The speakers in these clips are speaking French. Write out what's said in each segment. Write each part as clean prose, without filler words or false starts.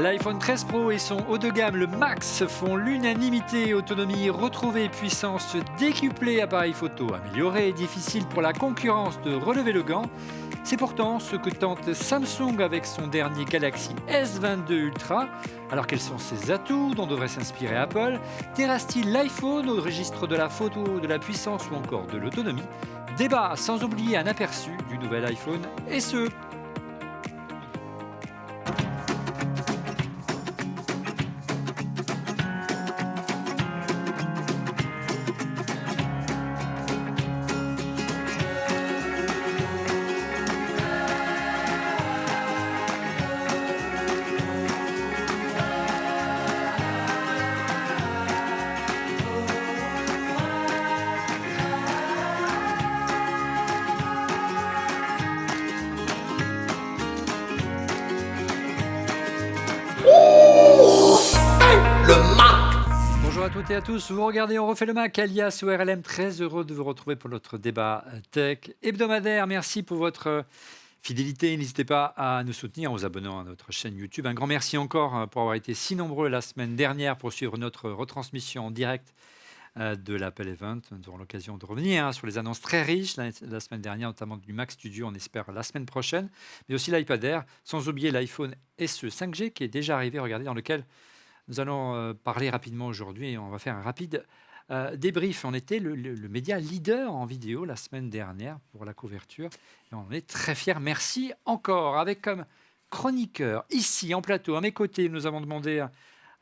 L'iPhone 13 Pro et son haut de gamme, le Max, font l'unanimité. Autonomie retrouvée, puissance décuplée, appareil photo amélioré. Difficile pour la concurrence de relever le gant. C'est pourtant ce que tente Samsung avec son dernier Galaxy S22 Ultra. Alors quels sont ses atouts dont devrait s'inspirer Apple? Terrasse-t-il l'iPhone au registre de la photo, de la puissance ou encore de l'autonomie? Débat sans oublier un aperçu du nouvel iPhone SE. Bonjour à toutes et à tous, vous regardez On refait le Mac, alias ORLM, très heureux de vous retrouver pour notre débat tech hebdomadaire. Merci pour votre fidélité, n'hésitez pas à nous soutenir en vous abonnant à notre chaîne YouTube. Un grand merci encore pour avoir été si nombreux la semaine dernière pour suivre notre retransmission en direct de l'Apple Event. Nous aurons l'occasion de revenir sur les annonces très riches la semaine dernière, notamment du Mac Studio, on espère la semaine prochaine, mais aussi l'iPad Air, sans oublier l'iPhone SE 5G qui est déjà arrivé, regardez, dans lequel nous allons parler rapidement aujourd'hui et on va faire un rapide débrief. On était le média leader en vidéo la semaine dernière pour la couverture et on est très fiers. Merci encore. Avec comme chroniqueur ici en plateau, à mes côtés, nous avons demandé à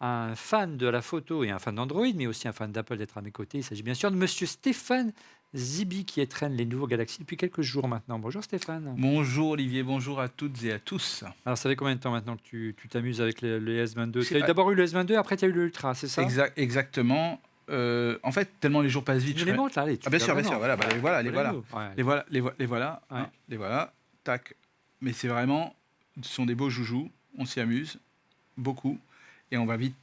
un fan de la photo et un fan d'Android, mais aussi un fan d'Apple d'être à mes côtés. Il s'agit bien sûr de monsieur Stéphane Zibi qui étraîne les nouveaux Galaxy depuis quelques jours maintenant. Bonjour Stéphane. Bonjour Olivier, bonjour à toutes et à tous. Alors ça fait combien de temps maintenant que tu t'amuses avec les S22? C'est Tu as pas- d'abord eu le S22, après tu as eu l'Ultra, c'est ça? Exactement. En fait, tellement les jours passent vite. Tu les montres là, allez. Ah, bien sûr, bien sûr. Voilà, les voilà, les voilà, Ouais. les voilà, les voilà, Ouais. hein, les voilà. Tac. Mais c'est vraiment, ce sont des beaux joujoux. On s'y amuse beaucoup et on va vite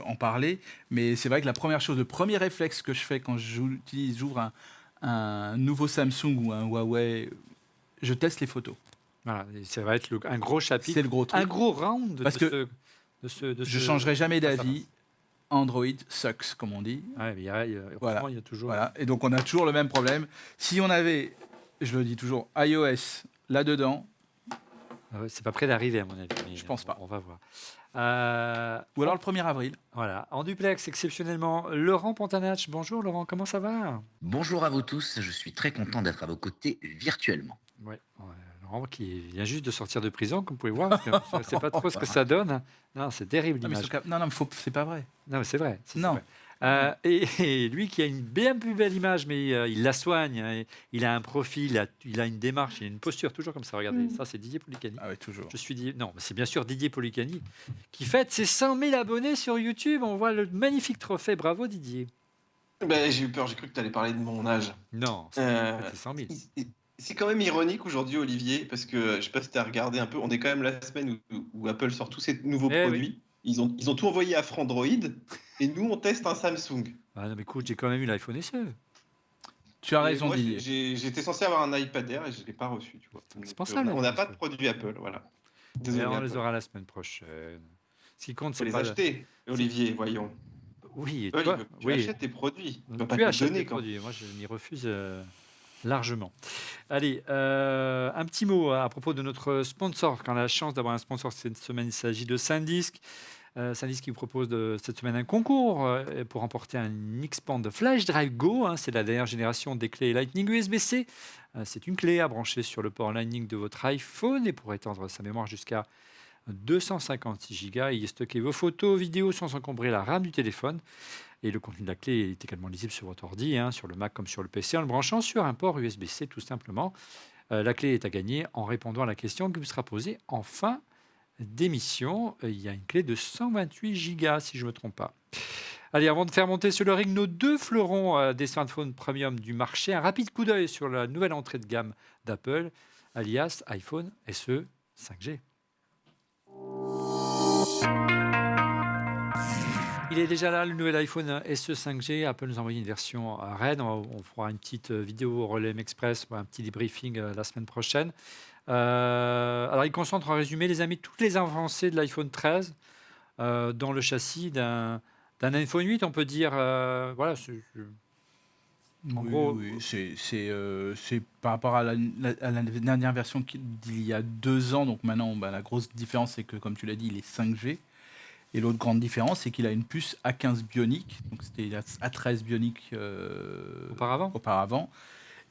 en parler. Mais c'est vrai que le premier réflexe que je fais quand j'ouvre un nouveau Samsung ou un Huawei, je teste les photos. Voilà, et ça va être un gros chapitre, C'est le gros truc. un gros round Parce que je changerai jamais d'avis. Android sucks, comme on dit. Ouais, mais Voilà. il y a toujours. Voilà. Et donc, on a toujours le même problème. Si on avait, je le dis toujours, iOS là-dedans, C'est pas près d'arriver à mon avis. Mais je pense pas. On va voir. Ou alors le 1er avril. Voilà, en duplex exceptionnellement, Laurent Pontanach. Bonjour Laurent, comment ça va? Bonjour à vous tous, je suis très content d'être à vos côtés virtuellement. Ouais, Laurent qui vient juste de sortir de prison, comme vous pouvez voir. Je ne sais pas trop ce que ça donne. Non, c'est terrible Non, mais l'image. non, c'est pas vrai. Non, mais c'est vrai. C'est Non. vrai. Et lui qui a une bien plus belle image, mais il la soigne. Hein, il a un profil, il a une démarche, il a une posture toujours comme ça. Regardez, ça c'est Didier Policani. Ah oui, toujours. Non, c'est bien sûr Didier Policani qui fête ses 100 000 abonnés sur YouTube. On voit le magnifique trophée. Bravo Didier. Ben, j'ai eu peur, j'ai cru que tu allais parler de mon âge. Non, Euh, c'est 100 000. C'est quand même ironique aujourd'hui, Olivier, parce que je sais pas si tu as regardé un peu, on est quand même la semaine où Apple sort tous ses nouveaux Eh produits. Ils ont tout envoyé à Frandroid et nous, on teste un Samsung. Ah non, mais écoute, j'ai quand même eu l'iPhone SE. Tu as Et raison, moi, Didier. j'étais censé avoir un iPad Air et je ne l'ai pas reçu. Tu vois. C'est Donc, pour ça, on n'a l'iPhone pas SE. de produit Apple. Voilà. Et Désolé. on Apple. les aura la semaine prochaine. Ce qui compte, Faut c'est les pas. acheter, Olivier, voyons. Oui, et Eux, toi, ils veulent que tu oui. achètes tes produits. Tu vas pas Tu te les achètes donner des quand produits. Moi, je m'y refuse largement. Allez, un petit mot à propos de notre sponsor. Quand on a la chance d'avoir un sponsor cette semaine, il s'agit de SanDisk. SanDisk qui vous propose cette semaine un concours pour remporter un Xpand Flash Drive Go. Hein, c'est la dernière génération des clés Lightning USB-C. C'est une clé à brancher sur le port Lightning de votre iPhone et pour étendre sa mémoire jusqu'à 256 Go et y stocker vos photos, vidéos sans encombrer la RAM du téléphone. Et le contenu de la clé est également lisible sur votre ordi, hein, sur le Mac comme sur le PC, en le branchant sur un port USB-C tout simplement. La clé est à gagner en répondant à la question qui vous sera posée en fin d'émission. Il y a une clé de 128 Go si je ne me trompe pas. Allez, avant de faire monter sur le ring nos deux fleurons des smartphones premium du marché, un rapide coup d'œil sur la nouvelle entrée de gamme d'Apple, alias iPhone SE 5G. Il est déjà là, le nouvel iPhone SE 5G. Apple nous a envoyé une version RAID. On fera une petite vidéo au Relais Express, un petit debriefing la semaine prochaine. Alors, il concentre en résumé, les amis, toutes les avancées de l'iPhone 13 dans le châssis d'un iPhone 8, on peut dire. Voilà, en Oui, gros, oui, c'est par rapport à la dernière version d'il y a 2 ans. Donc maintenant, bah, la grosse différence, c'est que, comme tu l'as dit, il est 5G. Et l'autre grande différence, c'est qu'il a une puce A15 Bionic. Donc c'était la A13 Bionic auparavant. auparavant.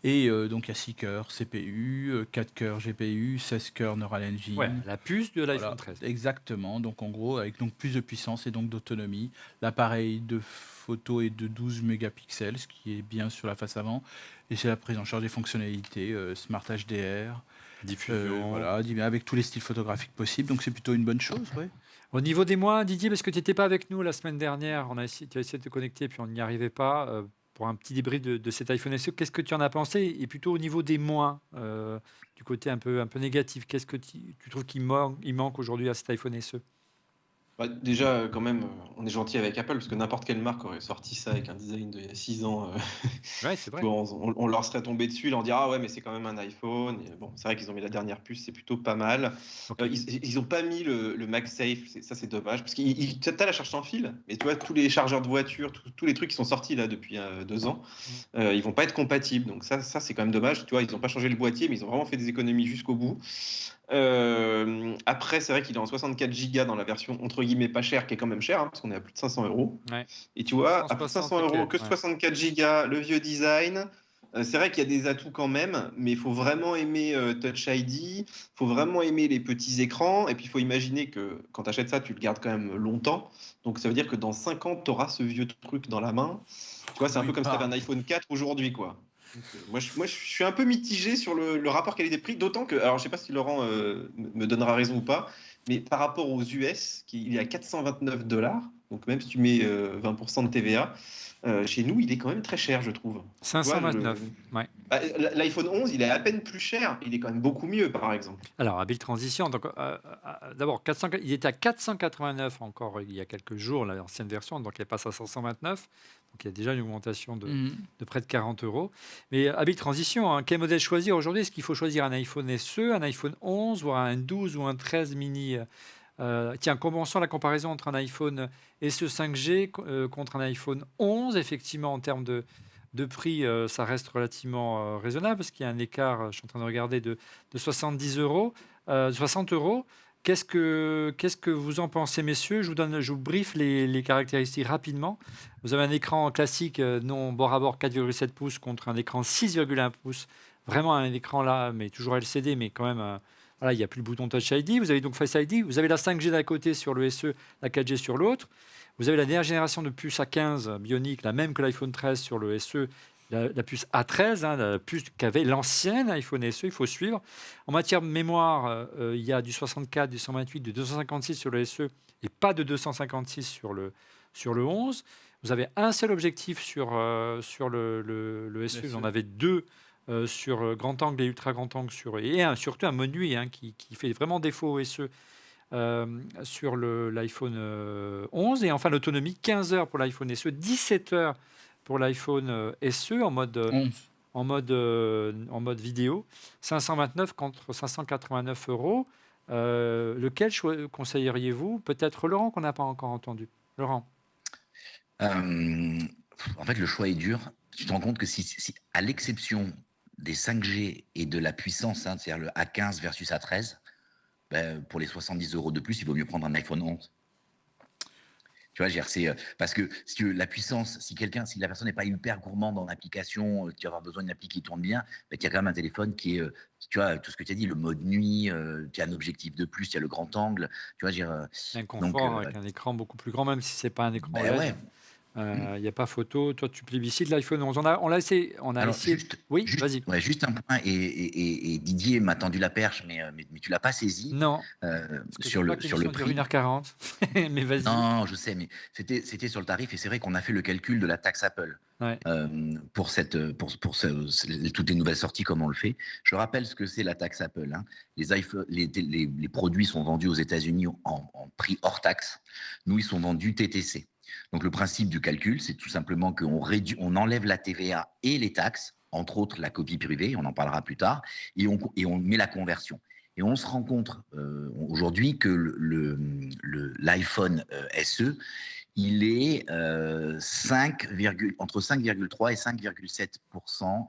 Et donc il y a 6 cœurs CPU, 4 cœurs GPU, 16 cœurs Neural Engine. Ouais, la puce de l'iPhone Voilà, 13. exactement. Donc en gros, avec donc plus de puissance et donc d'autonomie. L'appareil de photo est de 12 mégapixels, ce qui est bien sur la face avant. Et c'est la prise en charge des fonctionnalités Smart HDR. Diffusion. Voilà, avec tous les styles photographiques possibles. Donc c'est plutôt une bonne chose, ouais. Au niveau des mois, Didier, parce que tu n'étais pas avec nous la semaine dernière, tu as essayé de te connecter, puis on n'y arrivait pas, pour un petit débrief de cet iPhone SE. Qu'est-ce que tu en as pensé? Et plutôt au niveau des moins, du côté un peu négatif, qu'est-ce que tu trouves il manque aujourd'hui à cet iPhone SE? Bah, déjà, quand même, on est gentil avec Apple parce que n'importe quelle marque aurait sorti ça avec un design d'il y a 6 ans. Ouais, c'est Tu vrai. vois, on leur serait tombé dessus, leur dire ah ouais, mais c'est quand même un iPhone. Et bon, c'est vrai qu'ils ont mis la dernière puce, c'est plutôt pas mal. Ok. Ils ont pas mis le MagSafe, ça c'est dommage parce que t'as la charge sans fil, mais tu vois, tous les chargeurs de voiture, tous les trucs qui sont sortis là depuis 2 ans, ils vont pas être compatibles. Donc ça c'est quand même dommage. Tu vois, ils ont pas changé le boîtier, mais ils ont vraiment fait des économies jusqu'au bout. Après, c'est vrai qu'il est en 64 Go dans la version entre guillemets pas chère, qui est quand même chère, hein, parce qu'on est à plus de 500 euros. Ouais. Et tu vois, à plus de 160 500 et euros, quelques, que 64 Go, le vieux design. C'est vrai qu'il y a des atouts quand même, mais il faut vraiment aimer Touch ID, il faut vraiment aimer les petits écrans, et puis il faut imaginer que quand tu achètes ça, tu le gardes quand même longtemps. Donc ça veut dire que dans 5 ans, tu auras ce vieux truc dans la main. Tu vois, c'est un peu comme si tu avais un iPhone 4 aujourd'hui, quoi. Donc, moi, je suis un peu mitigé sur le rapport qualité-prix, d'autant que, alors je sais pas si Laurent me donnera raison ou pas, mais par rapport aux US, il est à 429 $, donc même si tu mets 20% de TVA, chez nous, il est quand même très cher, je trouve. Tu vois, 529. Ouais. l'iPhone 11, il est à peine plus cher, il est quand même beaucoup mieux, par exemple. Alors, habile transition. Donc, d'abord, il était à 489 encore il y a quelques jours, l'ancienne version, donc il passe à 529. Donc, il y a déjà une augmentation de près de 40 euros. Mais habile transition, hein, quel modèle choisir aujourd'hui? Est-ce qu'il faut choisir un iPhone SE, un iPhone 11, voire un 12 ou un 13 mini? Tiens, commençons la comparaison entre un iPhone SE 5G contre un iPhone 11. Effectivement, en termes de prix, ça reste relativement raisonnable parce qu'il y a un écart, je suis en train de regarder, de 70 euros, 60 euros. Qu'est-ce que vous en pensez, messieurs? Je vous briefe les caractéristiques rapidement. Vous avez un écran classique, non bord à bord 4,7 pouces contre un écran 6,1 pouces. Vraiment un écran là, mais toujours LCD, mais quand même, voilà, il n'y a plus le bouton Touch ID. Vous avez donc Face ID. Vous avez la 5G d'un côté sur le SE, la 4G sur l'autre. Vous avez la dernière génération de puce A15 Bionic, la même que l'iPhone 13 sur le SE, la puce A13, hein, la puce qu'avait l'ancien iPhone SE, il faut suivre. En matière de mémoire, il y a du 64, du 128, du 256 sur le SE et pas de 256 sur le 11. Vous avez un seul objectif sur le SE, vous en avez deux sur grand angle et ultra grand angle, et surtout un mode nuit, hein, qui fait vraiment défaut au SE. Sur l'iPhone 11. Et enfin, l'autonomie, 15 heures pour l'iPhone SE, 17 heures pour l'iPhone SE en mode, 11. en mode vidéo. 529 contre 589 euros. Lequel conseilleriez-vous? Peut-être Laurent, qu'on n'a pas encore entendu. Laurent. En fait, le choix est dur. Tu te rends compte que si à l'exception des 5G et de la puissance, hein, c'est-à-dire le A15 versus A13, ben, pour les 70 euros de plus, il vaut mieux prendre un iPhone 11. Tu vois, parce que si la puissance, si la personne n'est pas hyper gourmande en application, tu vas avoir besoin d'une appli qui tourne bien, ben, tu as quand même un téléphone qui est, tu vois, tout ce que tu as dit, le mode nuit, tu as un objectif de plus, tu as le grand angle, tu vois, Un confort avec un écran beaucoup plus grand, même si c'est pas un écran LED. Ouais. Il n'y a pas photo. Toi, tu plébiscites l'iPhone 11. On l'a essayé. Alors, essayé. Oui, vas-y. Ouais, juste un point, et Didier m'a tendu la perche, mais tu l'as pas saisi. Non. Sur le prix. 1h40. Mais vas-y. Non, je sais, mais c'était sur le tarif, et c'est vrai qu'on a fait le calcul de la taxe Apple. Ouais. Pour toutes les nouvelles sorties, comme on le fait. Je rappelle ce que c'est la taxe Apple. Hein. Les produits sont vendus aux États-Unis en prix hors taxe. Nous, ils sont vendus TTC. Donc le principe du calcul, c'est tout simplement qu'on on enlève la TVA et les taxes entre autres la copie privée, on en parlera plus tard, et on met la conversion. Et on se rend compte aujourd'hui que l'iPhone SE, il est entre 5,3 et 5,7%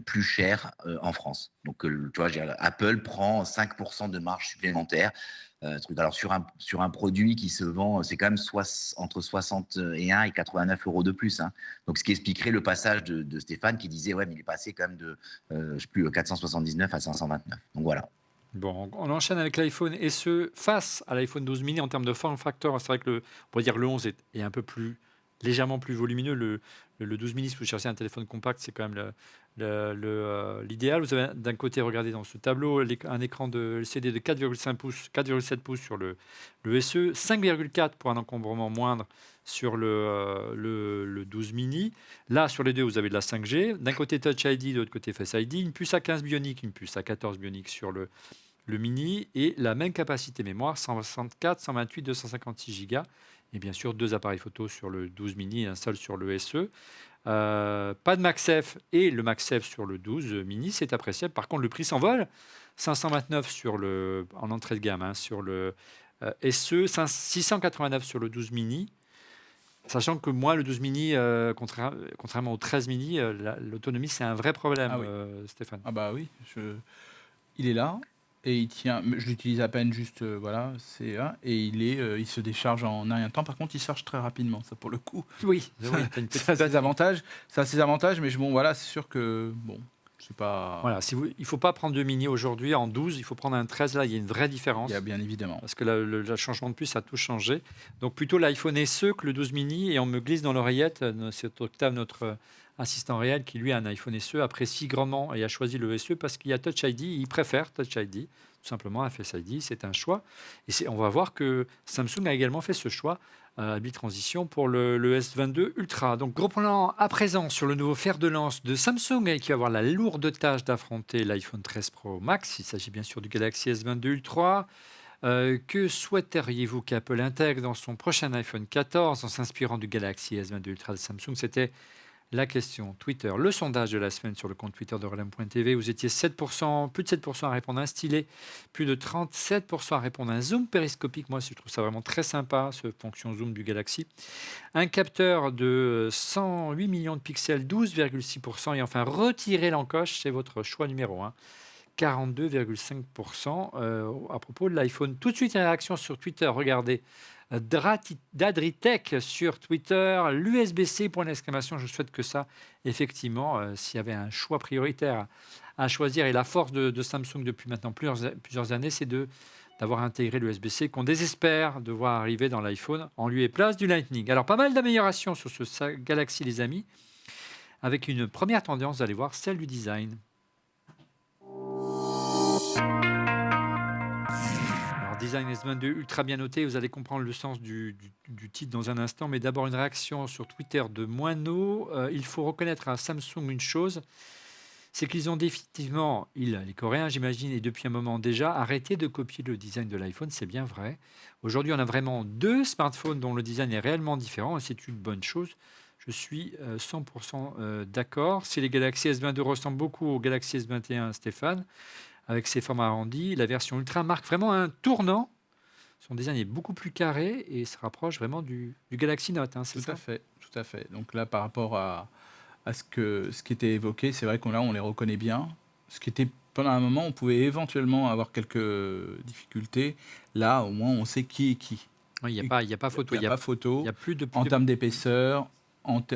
plus cher en France. Donc, tu vois, Apple prend 5% de marge supplémentaire. Alors, sur un produit qui se vend, c'est quand même entre 61 et 89 euros de plus. Hein. Donc, ce qui expliquerait le passage de Stéphane qui disait, ouais, mais il est passé quand même de, je sais plus, 479 à 529. Donc, voilà. Bon, on enchaîne avec l'iPhone SE face à l'iPhone 12 mini en termes de form factor. C'est vrai que on pourrait dire le 11 est un peu légèrement plus volumineux. Le 12 mini, si vous cherchez un téléphone compact, c'est quand même l'idéal. Vous avez d'un côté, regardez dans ce tableau, un écran de LCD de 4,5 pouces, 4,7 pouces sur le SE, 5,4 pour un encombrement moindre sur le 12 mini. Là, sur les deux, vous avez de la 5G. D'un côté Touch ID, de l'autre côté Face ID. Une puce à 15 bionique, une puce à 14 bionique sur le mini et la même capacité mémoire, 164, 128, 256 Go. Et bien sûr, 2 appareils photo sur le 12 mini et un seul sur le SE. Pas de MagSafe et le MagSafe sur le 12 mini, c'est appréciable. Par contre, le prix s'envole. 529 en entrée de gamme hein, sur le SE, 689 sur le 12 mini. Sachant que moi, le 12 mini, contrairement au 13 mini, l'autonomie, c'est un vrai problème, Ah oui. Stéphane. Ah bah oui, il est là et il tient. Je l'utilise à peine juste, voilà, et il se décharge en un rien de temps. Par contre, il se charge très rapidement, ça pour le coup. Oui, Ça a ses avantages. Ça a ses avantages, mais bon, voilà, c'est sûr que bon, c'est pas. Voilà, il ne faut pas prendre 2 mini aujourd'hui en 12, il faut prendre un 13. Là, il y a une vraie différence. Il y a bien évidemment. Parce que le changement de puce a tout changé. Donc plutôt l'iPhone SE que le 12 mini. Et on me glisse dans l'oreillette, c'est Octave, notre assistant réel, qui lui a un iPhone SE, apprécie grandement et a choisi le SE parce qu'il y a Touch ID. Il préfère Touch ID, tout simplement, à Face ID. C'est un choix. Et on va voir que Samsung a également fait ce choix. Transition pour le S22 Ultra. Donc gros plan à présent sur le nouveau fer de lance de Samsung qui va avoir la lourde tâche d'affronter l'iPhone 13 Pro Max. Il s'agit bien sûr du Galaxy S22 Ultra. Que souhaiteriez-vous qu'Apple intègre dans son prochain iPhone 14 en s'inspirant du Galaxy S22 Ultra de Samsung? C'était la question Twitter. Le sondage de la semaine sur le compte Twitter de Relem.tv, vous étiez 7%, plus de 7% à répondre à un stylet, plus de 37% à répondre à un zoom périscopique. Moi, je trouve ça vraiment très sympa, cette fonction zoom du Galaxy. Un capteur de 108 millions de pixels, 12,6%. Et enfin, retirer l'encoche, c'est votre choix numéro 1. 42,5% à propos de l'iPhone. Tout de suite, une réaction sur Twitter. Regardez, Dadritech sur Twitter, l'USB-C, point d'exclamation. Je souhaite que ça, effectivement, s'il y avait un choix prioritaire à choisir, et la force de Samsung depuis maintenant plusieurs années, c'est d'avoir intégré l'USB-C qu'on désespère de voir arriver dans l'iPhone en lieu et place du Lightning. Alors, pas mal d'améliorations sur ce Galaxy, les amis, avec une première tendance, vous allez voir, celle du design. Design S22 ultra bien noté, vous allez comprendre le sens du titre dans un instant, mais d'abord une réaction sur Twitter de Moineau. Il faut reconnaître à Samsung une chose, c'est qu'ils ont définitivement, les Coréens j'imagine, et depuis un moment déjà, arrêté de copier le design de l'iPhone, c'est bien vrai. Aujourd'hui on a vraiment 2 smartphones dont le design est réellement différent et c'est une bonne chose. Je suis 100% d'accord. Si les Galaxy S22 ressemblent beaucoup au Galaxy S21, Stéphane, avec ses formats arrondis, la version Ultra marque vraiment un tournant. Son design est beaucoup plus carré et se rapproche vraiment du Galaxy Note. C'est Tout ça ? à fait. Donc là, par rapport à ce qui était évoqué, c'est vrai qu'on les reconnaît bien. Ce qui était pendant un moment, on pouvait éventuellement avoir quelques difficultés. Là, au moins, on sait qui est qui. Il n'y a pas photo. Il n'y a pas photo. Il y a plus de en termes d'épaisseur,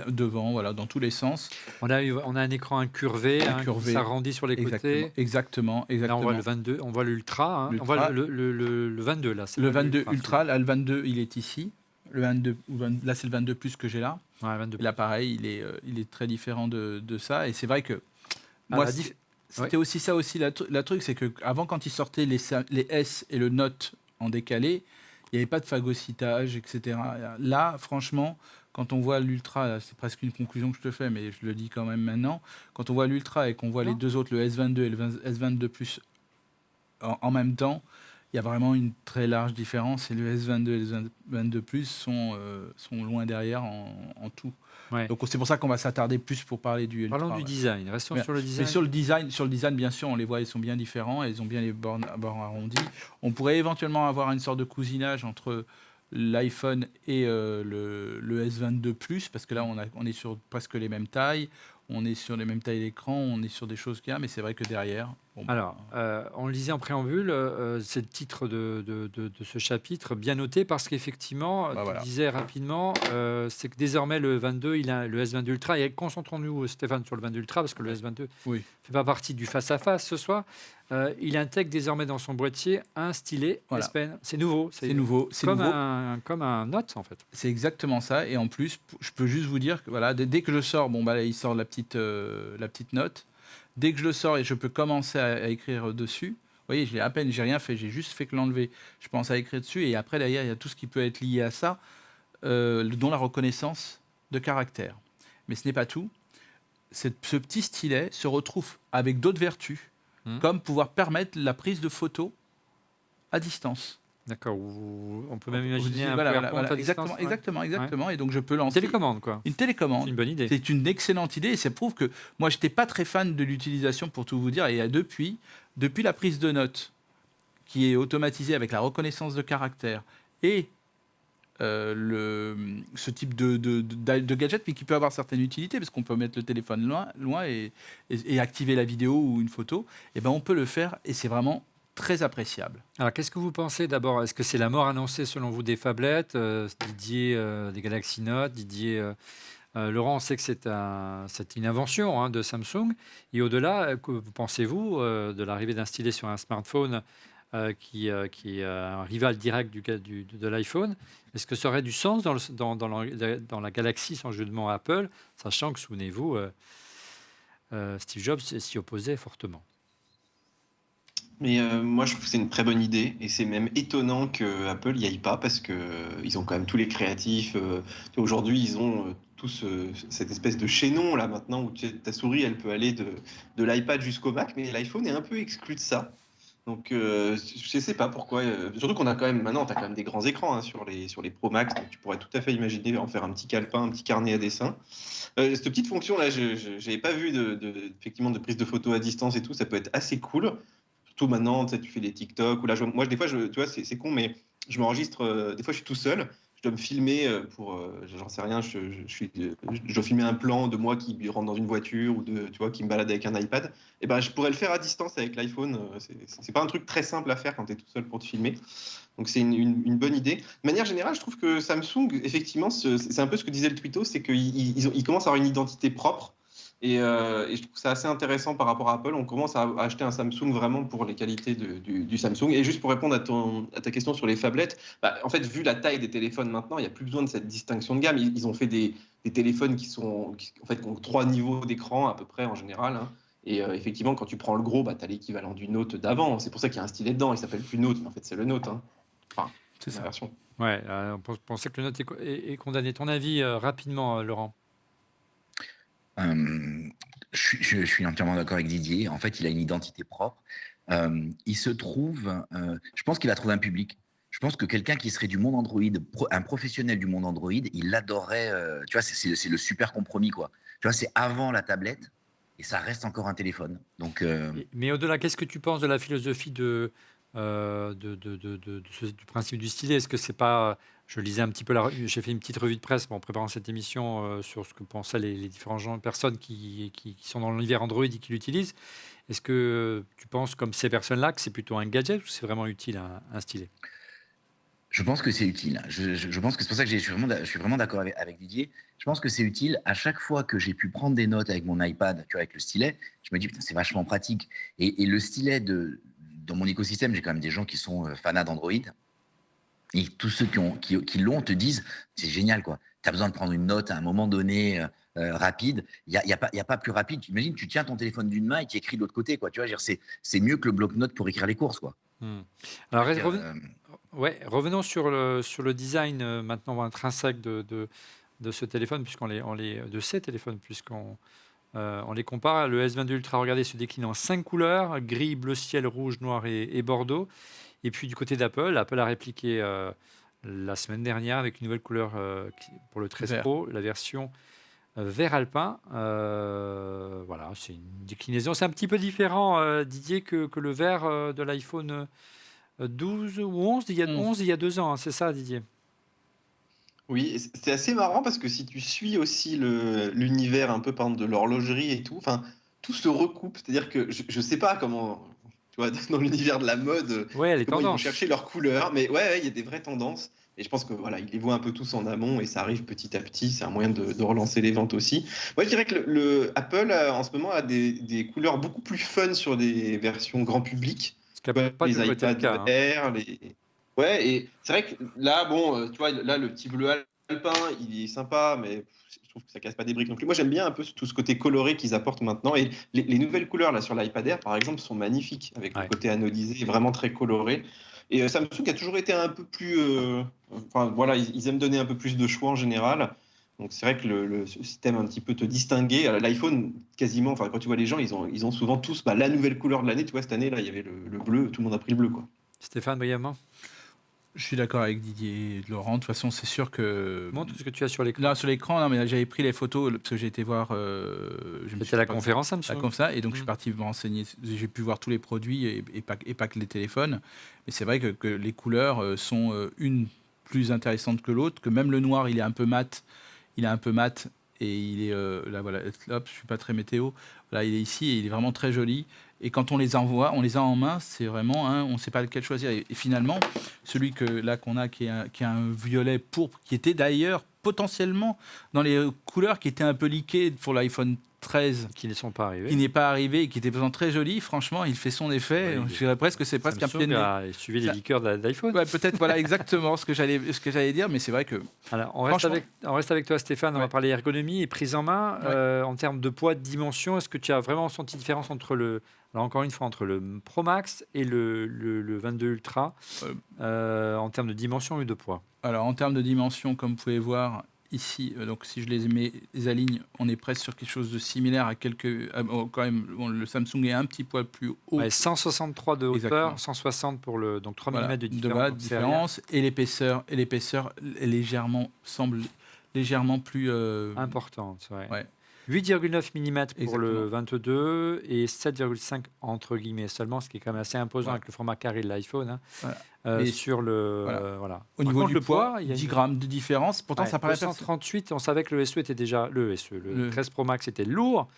devant, voilà, dans tous les sens. On a un écran incurvé, qui s'arrondit sur les côtés. Exactement. Là, on voit le 22, on voit l'Ultra. On voit le 22 là. Le 22 Ultra, là, le 22, il est ici. Le 22, là, c'est le 22 plus que j'ai là. Ouais, 22. Et là, pareil, il est très différent de ça. Et c'est vrai que moi, c'était aussi ça aussi la truc, c'est que avant, quand ils sortaient les S et le Note en décalé, il n'y avait pas de phagocytage, etc. Là, franchement, quand on voit l'Ultra, c'est presque une conclusion que je te fais, mais je le dis quand même maintenant, quand on voit l'Ultra et qu'on voit les deux autres, le S22 et le S22 Plus, en même temps, il y a vraiment une très large différence et le S22 et le S22 Plus sont loin derrière en tout. Ouais. Donc c'est pour ça qu'on va s'attarder plus pour parler du Ultra. Parlons du ouais. design. Restons Mais, sur le mais design. sur le design, bien sûr, on les voit, ils sont bien différents, ils ont bien les bords arrondis. On pourrait éventuellement avoir une sorte de cousinage entre l'iPhone et le S22 Plus, parce que là, on est sur presque les mêmes tailles, on est sur les mêmes tailles d'écran, on est sur des choses qu'il y a, mais c'est vrai que derrière... Bon, Alors, on le disait en préambule, c'est le titre de ce chapitre, bien noté, parce qu'effectivement, tu voilà. disais rapidement, c'est que désormais le 22, le S22 Ultra, et concentrons-nous, Stéphane, sur le 22 Ultra, parce que le S22 ne Oui. fait pas partie du face-à-face ce soir. Il intègre désormais dans son boîtier un stylet Voilà. S Pen. C'est nouveau. C'est nouveau. Comme un Note, en fait. C'est exactement ça. Et en plus, je peux juste vous dire que voilà, dès que je sors, là, il sort la petite note. Dès que je le sors et je peux commencer à écrire dessus, vous voyez, j'ai rien fait, j'ai juste fait que l'enlever. Je pense à écrire dessus et après, derrière, il y a tout ce qui peut être lié à ça, dont la reconnaissance de caractère. Mais ce n'est pas tout. Ce petit stylet se retrouve avec d'autres vertus, comme pouvoir permettre la prise de photos à distance. D'accord. On peut même imaginer un PowerPoint à distance. Exactement. Ouais. Et donc, je peux Une lancer... télécommande, quoi. Une télécommande. C'est une bonne idée. C'est une excellente idée et ça prouve que moi, je n'étais pas très fan de l'utilisation, pour tout vous dire. Et depuis la prise de notes, qui est automatisée avec la reconnaissance de caractère et ce type de gadget, mais qui peut avoir certaines utilités, parce qu'on peut mettre le téléphone loin et activer la vidéo ou une photo, et ben on peut le faire et c'est vraiment très appréciable. Alors, qu'est-ce que vous pensez d'abord? Est-ce que c'est la mort annoncée selon vous des phablettes, Didier des Galaxy Note, Didier Laurent, on sait que c'est une invention de Samsung. Et au-delà, que pensez-vous de l'arrivée d'un stylet sur un smartphone qui est un rival direct de l'iPhone? Est-ce que ça aurait du sens dans la galaxie, sans jeu de mots, Apple, sachant que, souvenez-vous, Steve Jobs s'y opposait fortement? Mais moi, je trouve que c'est une très bonne idée et c'est même étonnant que Apple n'y aille pas parce que ils ont quand même tous les créatifs. Aujourd'hui, ils ont tous cette espèce de chaînon là maintenant où ta souris, elle peut aller de l'iPad jusqu'au Mac, mais l'iPhone est un peu exclu de ça. Donc, je ne sais pas pourquoi. Surtout qu'on a quand même maintenant, tu as quand même des grands écrans sur les Pro Max, donc tu pourrais tout à fait imaginer en faire un petit calepin, un petit carnet à dessin. Cette petite fonction là, je n'avais pas vu effectivement de prise de photos à distance et tout, ça peut être assez cool. Surtout maintenant, tu fais des TikTok ou là, moi des fois, tu vois, c'est con, mais je m'enregistre. Des fois, je suis tout seul. Je dois me filmer j'en sais rien. Je dois filmer un plan de moi qui rentre dans une voiture ou tu vois, qui me balade avec un iPad. Et ben, je pourrais le faire à distance avec l'iPhone. C'est pas un truc très simple à faire quand tu es tout seul pour te filmer. Donc c'est une bonne idée. De manière générale, je trouve que Samsung, effectivement, c'est un peu ce que disait le Twitto, c'est qu'ils commencent à avoir une identité propre. Et je trouve ça assez intéressant par rapport à Apple. On commence à acheter un Samsung vraiment pour les qualités du Samsung. Et juste pour répondre à ta question sur les phablettes, en fait, vu la taille des téléphones maintenant, il n'y a plus besoin de cette distinction de gamme. Ils ont fait des téléphones qui ont 3 niveaux d'écran à peu près en général. Hein. Et effectivement, quand tu prends le gros, tu as l'équivalent du Note d'avant. C'est pour ça qu'il y a un stylet dedans. Il s'appelle plus Note, mais en fait, c'est le Note. Hein. Enfin, c'est ça. Version. Ouais, on pensait que le Note est condamné. Ton avis rapidement, Laurent? Je suis entièrement d'accord avec Didier. En fait, il a une identité propre. Il se trouve, je pense qu'il va trouver un public. Je pense que quelqu'un qui serait du monde Android, un professionnel du monde Android, il l'adorerait. Tu vois, c'est le super compromis, quoi. Tu vois, c'est avant la tablette et ça reste encore un téléphone. Donc, Mais au-delà, qu'est-ce que tu penses de la philosophie du principe du stylet? Est-ce que c'est pas... Je lisais un petit peu, j'ai fait une petite revue de presse en préparant cette émission sur ce que pensaient les différentes personnes qui sont dans l'univers Android et qui l'utilisent. Est-ce que tu penses, comme ces personnes-là, que c'est plutôt un gadget ou c'est vraiment utile un stylet? je pense que c'est utile. Je pense que c'est pour ça que je suis vraiment d'accord avec Didier. Je pense que c'est utile. À chaque fois que j'ai pu prendre des notes avec mon iPad, tu vois, avec le stylet, je me dis, putain, c'est vachement pratique. Et le stylet, dans mon écosystème, j'ai quand même des gens qui sont fanats d'Android. Et tous ceux qui l'ont te disent, c'est génial, quoi. Tu as besoin de prendre une note à un moment donné rapide. Il n'y a pas plus rapide. Imagine, tu tiens ton téléphone d'une main et tu écris de l'autre côté, quoi. Tu vois, c'est mieux que le bloc-notes pour écrire les courses, quoi. Alors, revenons sur le design maintenant intrinsèque de ce téléphone, de ces téléphones, puisqu'on On les compare. Le S22 Ultra, regardez, se décline en 5 couleurs, gris, bleu ciel, rouge, noir et bordeaux. Et puis du côté d'Apple, Apple a répliqué la semaine dernière avec une nouvelle couleur pour le 13 Vert. Pro, la version vert alpin. Voilà, c'est une déclinaison. C'est un petit peu différent, Didier, que le vert de l'iPhone 12 ou 11. Il y a 11 il y a 2 ans, hein, c'est ça, Didier? Oui, c'est assez marrant parce que si tu suis aussi l'univers un peu par exemple, de l'horlogerie et tout, enfin, tout se recoupe. C'est-à-dire que je sais pas comment, tu vois, dans l'univers de la mode, Ouais, les comment ils vont tendances. chercher leurs couleurs. Mais ouais, il y a des vraies tendances. Et je pense que voilà, ils les voient un peu tous en amont et ça arrive petit à petit. C'est un moyen de relancer les ventes aussi. Moi, je dirais que Apple en ce moment a des couleurs beaucoup plus fun sur des versions grand public. Ce qui n'a Tu vois, pas les toujours été le iPads cas, hein. Air, Ouais, et c'est vrai que là, bon, tu vois, là, le petit bleu alpin, il est sympa, mais je trouve que ça casse pas des briques non plus. Moi, j'aime bien un peu tout ce côté coloré qu'ils apportent maintenant. Et les nouvelles couleurs là sur l'iPad Air, par exemple, sont magnifiques, avec le Ouais. côté anodisé, vraiment très coloré. Et Samsung a toujours été un peu plus. Enfin, voilà, ils aiment donner un peu plus de choix en général. Donc, c'est vrai que le système un petit peu te distinguer. L'iPhone, quasiment, enfin, quand tu vois les gens, ils ont souvent tous la nouvelle couleur de l'année. Tu vois, cette année, là, il y avait le bleu, tout le monde a pris le bleu, quoi. Stéphane, brièvement, Je suis d'accord avec Didier et Laurent. De toute façon, c'est sûr que montre ce que tu as sur l'écran. là sur l'écran, non, mais j'avais pris les photos parce que j'ai été voir. C'était la conférence La Samsung. comme ça, et donc je suis Mm. parti me renseigner. J'ai pu voir tous les produits et pas que les téléphones. Mais c'est vrai que les couleurs sont une plus intéressante que l'autre. Que même le noir, il est un peu mat. Il est un peu mat et il est là voilà. Hop, je suis pas très météo. Voilà, il est ici et il est vraiment très joli. Et quand on les envoie, on les a en main, c'est vraiment, on ne sait pas lequel choisir. Et finalement, celui qu'on a, qui est un violet pourpre, qui était d'ailleurs potentiellement dans les couleurs qui étaient un peu leakées pour l'iPhone 13, Qui ne sont pas arrivés. qui n'est pas arrivé et qui était pourtant très joli. Franchement, il fait son effet. Ouais, Je dirais presque que c'est presque un pied Samsung de nez. a suivi les Ça- liqueurs d'iPhone. Ouais, peut-être, voilà, exactement ce que j'allais dire, mais c'est vrai que Alors, franchement, on reste avec toi, Stéphane. On va ouais, parler ergonomie et prise en main. ouais. En termes de poids, de dimension, est-ce que tu as vraiment senti différence entre alors encore une fois, entre le Pro Max et le 22 Ultra en termes de dimension et de poids? Alors, en termes de dimension, comme vous pouvez voir ici, donc si je les aligne, on est presque sur quelque chose de similaire à quand même, bon, le Samsung est un petit poil plus haut. Ouais, 163 de hauteur, Exactement. 160 pour donc 3 Voilà, mm de voilà, différence. Donc c'est rien. différence. Et l'épaisseur semble légèrement plus. Importante. Ouais. Ouais, 8,9 mm pour le exactement. 22 et 7,5 entre guillemets seulement, ce qui est quand même assez imposant Ouais, avec le format carré de l'iPhone, hein, voilà. Mais sur le voilà. voilà. Au Par niveau contre, du le poids, poids, il y a 10 une grammes de différence. Pourtant, ouais, ça paraît 238. On savait que le SE était déjà le SE, le le, 13 Pro Max était lourd,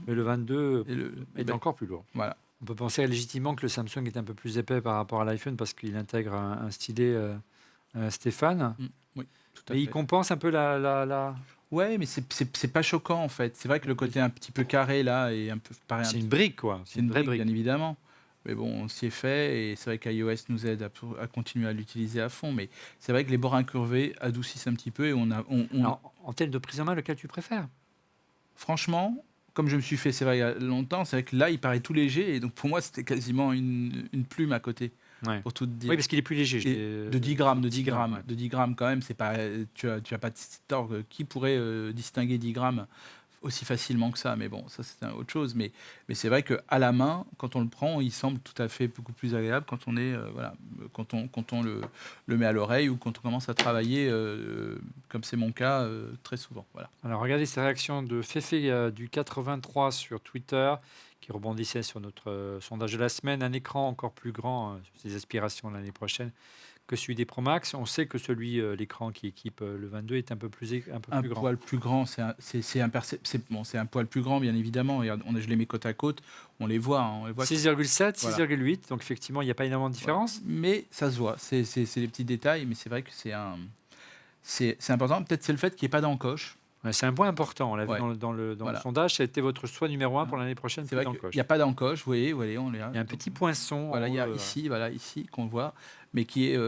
mais le 22 et le- est ben, encore plus lourd. voilà. On peut penser légitimement que le Samsung est un peu plus épais par rapport à l'iPhone parce qu'il intègre un stylet Stéphane, Mm, oui, tout à mais il fait. compense un peu la... Ouais, mais c'est pas choquant en fait. C'est vrai que le côté un petit peu carré là est un peu pareil. C'est une brique, quoi. C'est une vraie brique, bien évidemment. Mais bon, on s'y est fait et c'est vrai qu'iOS nous aide à continuer à l'utiliser à fond. Mais c'est vrai que les bords incurvés adoucissent un petit peu et Alors, en termes de prise en main, lequel tu préfères? franchement, comme je me suis fait, c'est vrai, il y a longtemps, c'est vrai que là, il paraît tout léger et donc pour moi, c'était quasiment une plume à côté, Ouais. pour tout te dire. Oui, parce qu'il est plus léger. Et de 10 grammes, 10 grammes, ouais. de 10 grammes quand même, c'est pas, tu as pas de tort. Qui pourrait distinguer 10 grammes aussi facilement que ça? Mais bon, ça c'est autre chose. Mais c'est vrai qu'à la main, quand on le prend, il semble tout à fait beaucoup plus agréable quand on est, voilà, quand on le met à l'oreille ou quand on commence à travailler, comme c'est mon cas, très souvent. Voilà. Alors, regardez ces réactions de Féfé du 83 sur Twitter qui rebondissait sur notre sondage de la semaine. Un écran encore plus grand sur ses aspirations l'année prochaine que celui des Pro Max. On sait que l'écran qui équipe le 22 est un peu plus Un grand. poil plus grand, c'est un poil plus grand, bien évidemment. Regarde, je les mets côte à côte, on les voit. On les voit 6,7, Voilà. 6,8. Donc, effectivement, il n'y a pas énormément de différence. Mais ça se voit, c'est les petits détails, mais c'est vrai que c'est important. Peut-être c'est le fait qu'il n'y ait pas d'encoche. Ouais, c'est un point important. On l'a vu Ouais. dans le Voilà. sondage. Ça a été votre choix numéro 1 pour l'année prochaine. C'est vrai qu'il n'y a pas d'encoche, vous voyez, on les a. Il y a un petit poinçon. Voilà, en il y a haut, ici qu'on voit, mais qui est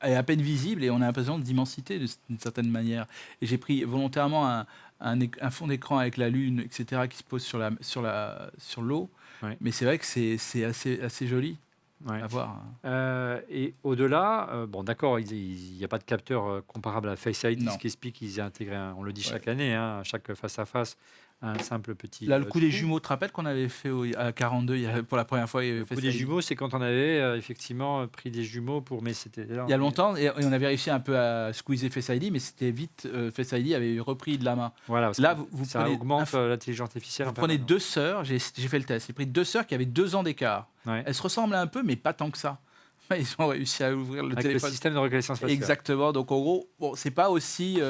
est à peine visible et on a l'impression d'immensité d'une certaine manière. Et j'ai pris volontairement un fond d'écran avec la lune, etc., qui se pose sur l'eau. Ouais. Mais c'est vrai que c'est assez joli. Ouais. À voir. Et au-delà, bon, d'accord, il n'y a pas de capteur comparable à Face ID, Non. ce qui explique qu'ils aient intégré, on le dit Ouais. chaque année, à chaque face-à-face, un simple petit Là, le coup des trou. jumeaux, tu te rappelles qu'on avait fait à 42 pour la première fois Le Face coup des ID. jumeaux, c'est quand on avait effectivement pris des jumeaux mais c'était là. Il y a longtemps, et on avait réussi un peu à squeezer Face ID, mais c'était vite. Face ID avait repris de la main. Voilà, parce Là, que vous ça prenez augmente l'intelligence artificielle. vous en prenez permanence. deux sœurs, j'ai fait le test, j'ai pris deux sœurs qui avaient 2 ans d'écart. Ouais. Elles se ressemblent un peu, mais pas tant que ça. Ils ont réussi à ouvrir le Avec le téléphone. système de reconnaissance faciale. Exactement. Donc en gros, bon, c'est pas aussi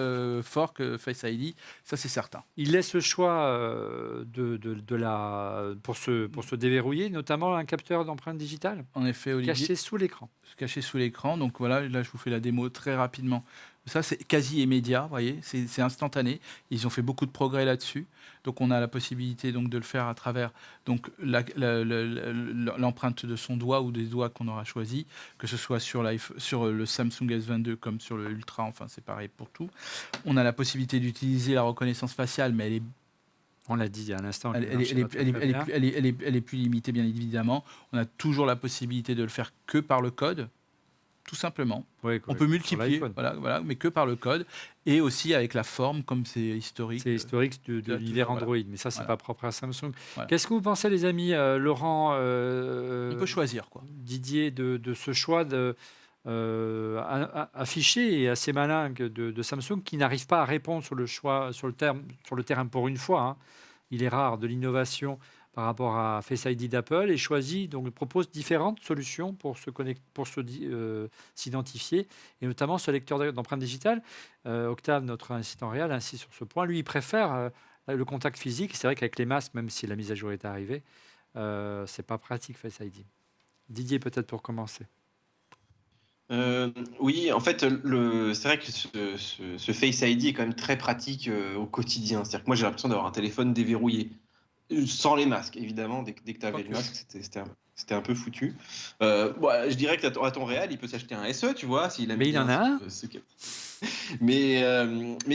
fort que Face ID, ça c'est certain. Il laisse le choix pour se déverrouiller, notamment un capteur d'empreinte digitale En effet, Olivier, caché sous l'écran. caché sous l'écran. Donc voilà, là je vous fais la démo très rapidement. Ça c'est quasi immédiat, vous voyez, c'est instantané. Ils ont fait beaucoup de progrès là-dessus. Donc on a la possibilité donc de le faire à travers donc l'empreinte de son doigt ou des doigts qu'on aura choisi, que ce soit sur le Samsung S22 comme sur le Ultra. Enfin c'est pareil pour tout. On a la possibilité d'utiliser la reconnaissance faciale, mais elle est On l'a dit à l'instant. Elle est plus limitée, bien évidemment. On a toujours la possibilité de le faire que par le code, tout simplement. Ouais, On peut sur multiplier, l'iPhone. voilà, mais que par le code. Et aussi avec la forme, comme c'est historique. C'est historique de toujours, l'univers voilà. Android, mais ça, c'est Voilà. pas propre à Samsung. Voilà. Qu'est-ce que vous pensez, les amis, Laurent, On peut choisir, quoi. Didier, de ce choix affiché et assez malin de Samsung, qui n'arrive pas à répondre sur le terrain pour une fois, hein. Il est rare de l'innovation par rapport à Face ID d'Apple et propose différentes solutions pour s'identifier, et notamment ce lecteur d'empreintes digitales. Octave, notre assistant réel, insiste sur ce point. Lui, il préfère le contact physique. C'est vrai qu'avec les masques, même si la mise à jour est arrivée, c'est pas pratique Face ID. Didier, peut-être pour commencer. Oui, en fait, c'est vrai que ce Face ID est quand même très pratique au quotidien. C'est-à-dire que moi, j'ai l'impression d'avoir un téléphone déverrouillé. Sans les masques, évidemment. Dès que tu avais le masque, c'était un peu foutu. Je dirais qu'à ton réel, il peut s'acheter un SE, tu vois, s'il aime Mais il bien en a un. Mais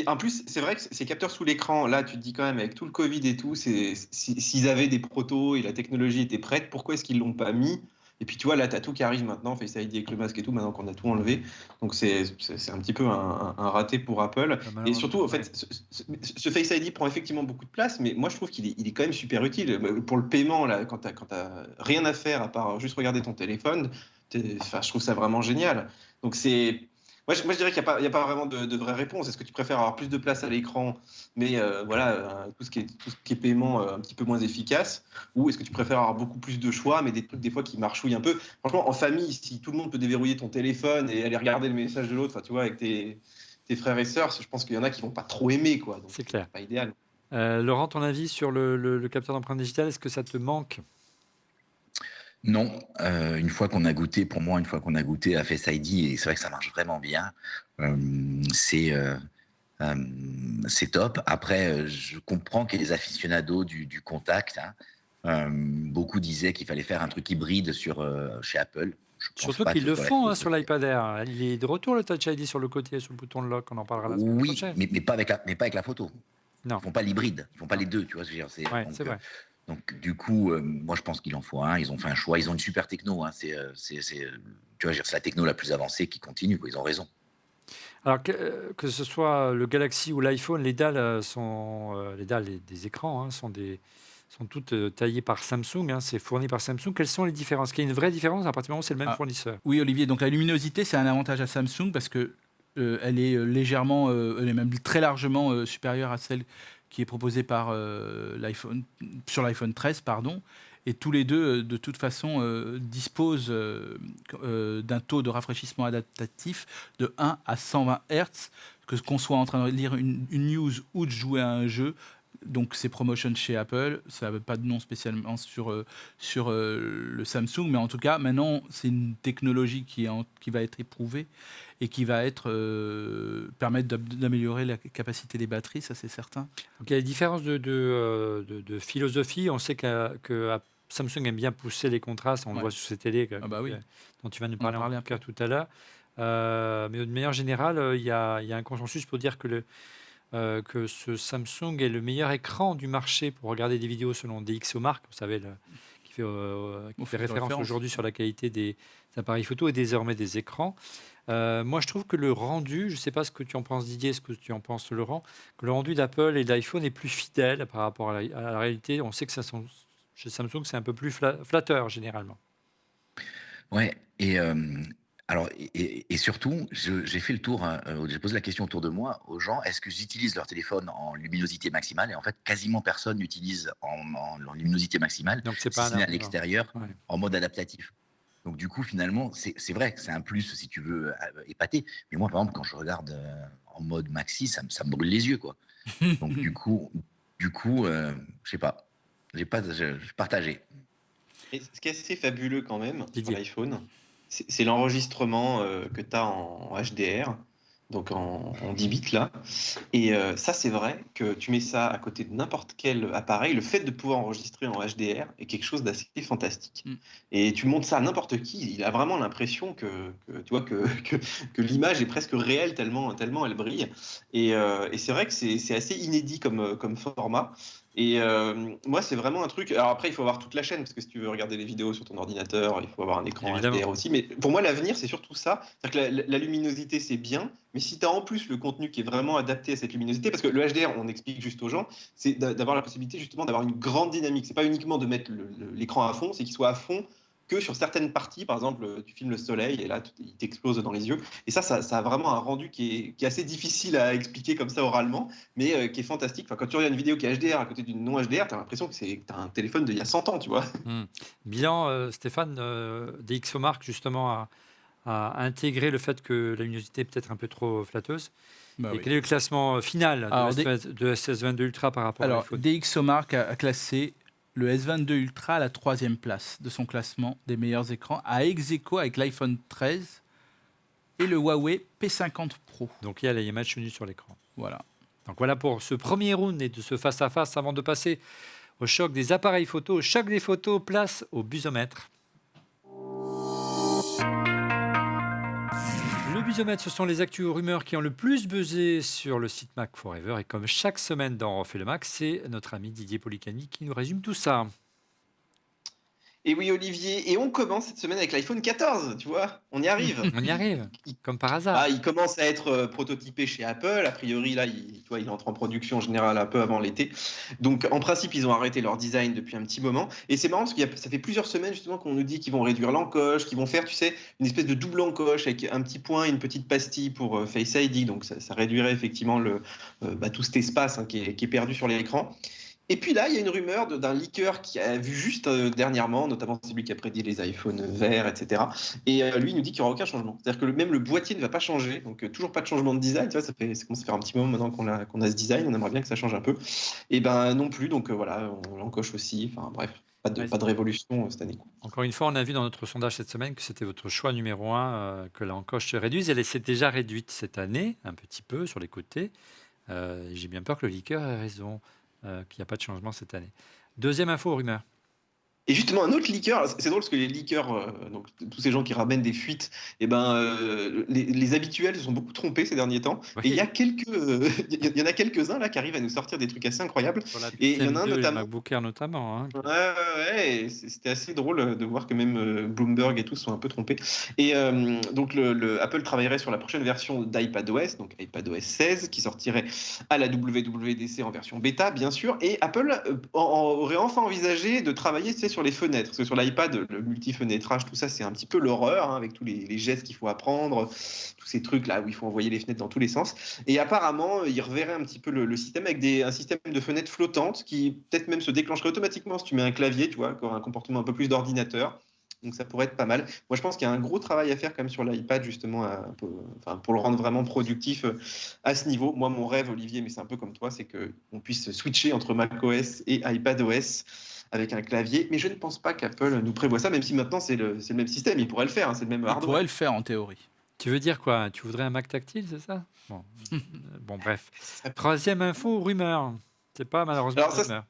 en plus, c'est vrai que ces capteurs sous l'écran, là, tu te dis quand même, avec tout le Covid et tout, s'ils avaient des protos et la technologie était prête, pourquoi est-ce qu'ils l'ont pas mis? Et puis, tu vois, là, tu as tout qui arrive maintenant, Face ID avec le masque et tout, maintenant qu'on a tout enlevé. Donc, c'est un petit peu un raté pour Apple. Et surtout, en fait, ce Face ID prend effectivement beaucoup de place, mais moi, je trouve qu'il est quand même super utile. Pour le paiement, là, quand tu n'as rien à faire à part juste regarder ton téléphone, je trouve ça vraiment génial. Donc, moi, je dirais qu'il n'y a pas vraiment de vraie réponse. Est-ce que tu préfères avoir plus de place à l'écran, mais tout ce qui est paiement un petit peu moins efficace, ou est-ce que tu préfères avoir beaucoup plus de choix, mais des trucs des fois qui marchouillent un peu? Franchement, en famille, si tout le monde peut déverrouiller ton téléphone et aller regarder le message de l'autre, tu vois, avec tes frères et sœurs, je pense qu'il y en a qui vont pas trop aimer, quoi. Donc, C'est clair. Pas idéal. Laurent, ton avis sur le capteur d'empreinte digitale, est-ce que ça te manque? Non, une fois qu'on a goûté à Face ID, et c'est vrai que ça marche vraiment bien, c'est top. Après, je comprends qu'il y ait des aficionados du contact, hein. Beaucoup disaient qu'il fallait faire un truc hybride chez Apple. Je pense Surtout pas qu'ils que le ce soit la font philosophie. sur l'iPad Air. Il est de retour, le Touch ID sur le côté, sur le bouton de lock. On en parlera la semaine Oui, prochaine. mais pas avec la photo. Non. Ils font pas l'hybride, ils font pas les deux, tu vois. Ouais, c'est vrai. Donc du coup, moi je pense qu'il en faut un. Ils ont fait un choix. Ils ont une super techno. Hein. Tu vois, c'est la techno la plus avancée qui continue. Quoi. Ils ont raison. Alors que ce soit le Galaxy ou l'iPhone, les dalles des écrans sont toutes taillées par Samsung. Hein, c'est fourni par Samsung. Quelles sont les différences? Est-ce qu'il y a une vraie différence à partir du moment où c'est le même fournisseur? Oui, Olivier. Donc la luminosité, c'est un avantage à Samsung parce que elle est légèrement, elle est même très largement supérieure à celle qui est proposée par sur l'iPhone 13, pardon. Et tous les deux, de toute façon, disposent d'un taux de rafraîchissement adaptatif de 1 à 120 Hz, qu'on soit en train de lire une news ou de jouer à un jeu. Donc c'est promotion chez Apple, ça n'a pas de nom spécialement sur le Samsung, mais en tout cas maintenant c'est une technologie qui va être éprouvée et qui va permettre d'améliorer la capacité des batteries, ça c'est certain. Donc, il y a des différences de philosophie. On sait que Samsung aime bien pousser les contrastes, on le voit sur ces télés dont tu vas nous parler en tout cas tout à l'heure. Mais de manière générale, il y a un consensus pour dire que ce Samsung est le meilleur écran du marché pour regarder des vidéos selon DxOMark, vous savez, qui qui fait fait référence référence. aujourd'hui sur la qualité des appareils photo et désormais des écrans. Moi, je trouve que le rendu, je ne sais pas ce que tu en penses Didier, ce que tu en penses Laurent, que le rendu d'Apple et d'iPhone est plus fidèle par rapport à la réalité. On sait que chez Samsung, c'est un peu plus flatteur généralement. Ouais, et alors, et surtout, j'ai fait le tour, hein, j'ai posé la question autour de moi aux gens, est-ce que j'utilise leur téléphone en luminosité maximale? Et en fait, quasiment personne n'utilise en luminosité maximale, Donc, c'est si pas un ce n'est à argument. l'extérieur, Ouais. en mode adaptatif. Donc, du coup, finalement, c'est vrai que c'est un plus si tu veux épater. Mais moi, par exemple, quand je regarde en mode maxi, ça me brûle les yeux, quoi. Donc, du coup, je sais pas. Je partagé. Et ce qui est assez fabuleux quand même sur Didier. l'iPhone, c'est l'enregistrement que tu as en HDR, donc en 10 bits là. Et ça, c'est vrai que tu mets ça à côté de n'importe quel appareil, le fait de pouvoir enregistrer en HDR est quelque chose d'assez fantastique. Mm. Et tu montres ça à n'importe qui, il a vraiment l'impression tu vois, que l'image est presque réelle tellement elle brille. Et c'est vrai que c'est assez inédit comme format. Et moi, c'est vraiment un truc. Alors après, il faut avoir toute la chaîne, parce que si tu veux regarder les vidéos sur ton ordinateur, il faut avoir un écran Évidemment. HDR aussi. Mais pour moi, l'avenir, c'est surtout ça. C'est-à-dire que la luminosité, c'est bien, mais si tu as en plus le contenu qui est vraiment adapté à cette luminosité, parce que le HDR, on explique juste aux gens, c'est d'avoir la possibilité justement d'avoir une grande dynamique. C'est pas uniquement de mettre l'écran à fond, c'est qu'il soit à fond que sur certaines parties. Par exemple, tu filmes le soleil et là, il t'explose dans les yeux. Et ça a vraiment un rendu qui est assez difficile à expliquer comme ça oralement, mais qui est fantastique. Enfin, quand tu regardes une vidéo qui est HDR à côté d'une non HDR, tu as l'impression que tu as un téléphone d'il y a 100 ans, tu vois. Bilan, Stéphane, DxOMark justement a intégré le fait que la luminosité est peut-être un peu trop flatteuse. Bah Et oui. quel est le classement final Alors, de S22 Ultra par rapport à Alors, l'iPhone? DxOMark a classé le S22 Ultra à la 3e place de son classement des meilleurs écrans, à ex-aequo avec l'iPhone 13 et le Huawei P50 Pro. Donc il y a l'image venue sur l'écran. Voilà. Donc voilà pour ce premier round et de ce face-à-face avant de passer au choc des appareils photo. Au choc des photos, place au busomètre. Le busomètre, ce sont les actus ou rumeurs qui ont le plus buzzé sur le site Mac Forever. Et comme chaque semaine dans On refait le Mac, c'est notre ami Didier Policani qui nous résume tout ça. Et oui, Olivier, et on commence cette semaine avec l'iPhone 14, tu vois, on y arrive. On y arrive, comme par hasard. Il commence à être prototypé chez Apple. A priori, là, tu vois, il entre en production en général un peu avant l'été. Donc, en principe, ils ont arrêté leur design depuis un petit moment. Et c'est marrant parce que ça fait plusieurs semaines justement qu'on nous dit qu'ils vont réduire l'encoche, qu'ils vont faire, tu sais, une espèce de double encoche avec un petit point et une petite pastille pour Face ID. Donc, ça réduirait effectivement tout cet espace qui est perdu sur l'écran. Et puis là, il y a une rumeur d'un leaker qui a vu juste dernièrement, notamment celui qui a prédit les iPhones verts, etc. Et lui, il nous dit qu'il n'y aura aucun changement. C'est-à-dire que même le boîtier ne va pas changer, donc toujours pas de changement de design. Tu vois, ça commence à faire un petit moment maintenant qu'on a ce design, on aimerait bien que ça change un peu. Et ben non plus, donc voilà, on l'encoche aussi. Enfin bref, pas de révolution cette année. Encore une fois, on a vu dans notre sondage cette semaine que c'était votre choix numéro 1, que l'encoche se réduise. Elle s'est déjà réduite cette année, un petit peu sur les côtés. J'ai bien peur que le leaker ait raison. Qu'il n'y a pas de changement cette année. Deuxième info, rumeur. Et justement, un autre leaker, c'est drôle parce que les leakers, donc tous ces gens qui ramènent des fuites, les habituels se sont beaucoup trompés ces derniers temps. Oui. Et il y en a quelques-uns là qui arrivent à nous sortir des trucs assez incroybles. Sur la Et il y en Pixel a un 2 et le notamment. MacBook Air notamment. Hein. Ouais, et c'était assez drôle de voir que même Bloomberg et tout se sont un peu trompés. Et donc Apple travaillerait sur la prochaine version d'iPadOS, donc iPadOS 16, qui sortirait à la WWDC en version bêta, bien sûr. Et Apple aurait enfin envisagé de travailler, tu sais, sur les fenêtres. Parce que sur l'iPad, le multi-fenêtrage, tout ça, c'est un petit peu l'horreur, hein, avec tous les gestes qu'il faut apprendre, tous ces trucs là où il faut envoyer les fenêtres dans tous les sens. Et apparemment, il reverrait un petit peu le système avec un système de fenêtres flottantes qui peut-être même se déclencherait automatiquement si tu mets un clavier, tu vois, qui aurait un comportement un peu plus d'ordinateur. Donc ça pourrait être pas mal. Moi, je pense qu'il y a un gros travail à faire quand même sur l'iPad, justement, pour le rendre vraiment productif à ce niveau. Moi, mon rêve, Olivier, mais c'est un peu comme toi, c'est qu'on puisse switcher entre macOS et iPadOS avec un clavier. Mais je ne pense pas qu'Apple nous prévoit ça, même si maintenant c'est le même système. Il pourrait le faire, hein, c'est le même Il hardware. pourrait le faire en théorie. Tu veux dire quoi? Tu voudrais un Mac tactile, c'est ça? Bon, bref. Troisième info, rumeur. C'est pas malheureusement Alors, une rumeur.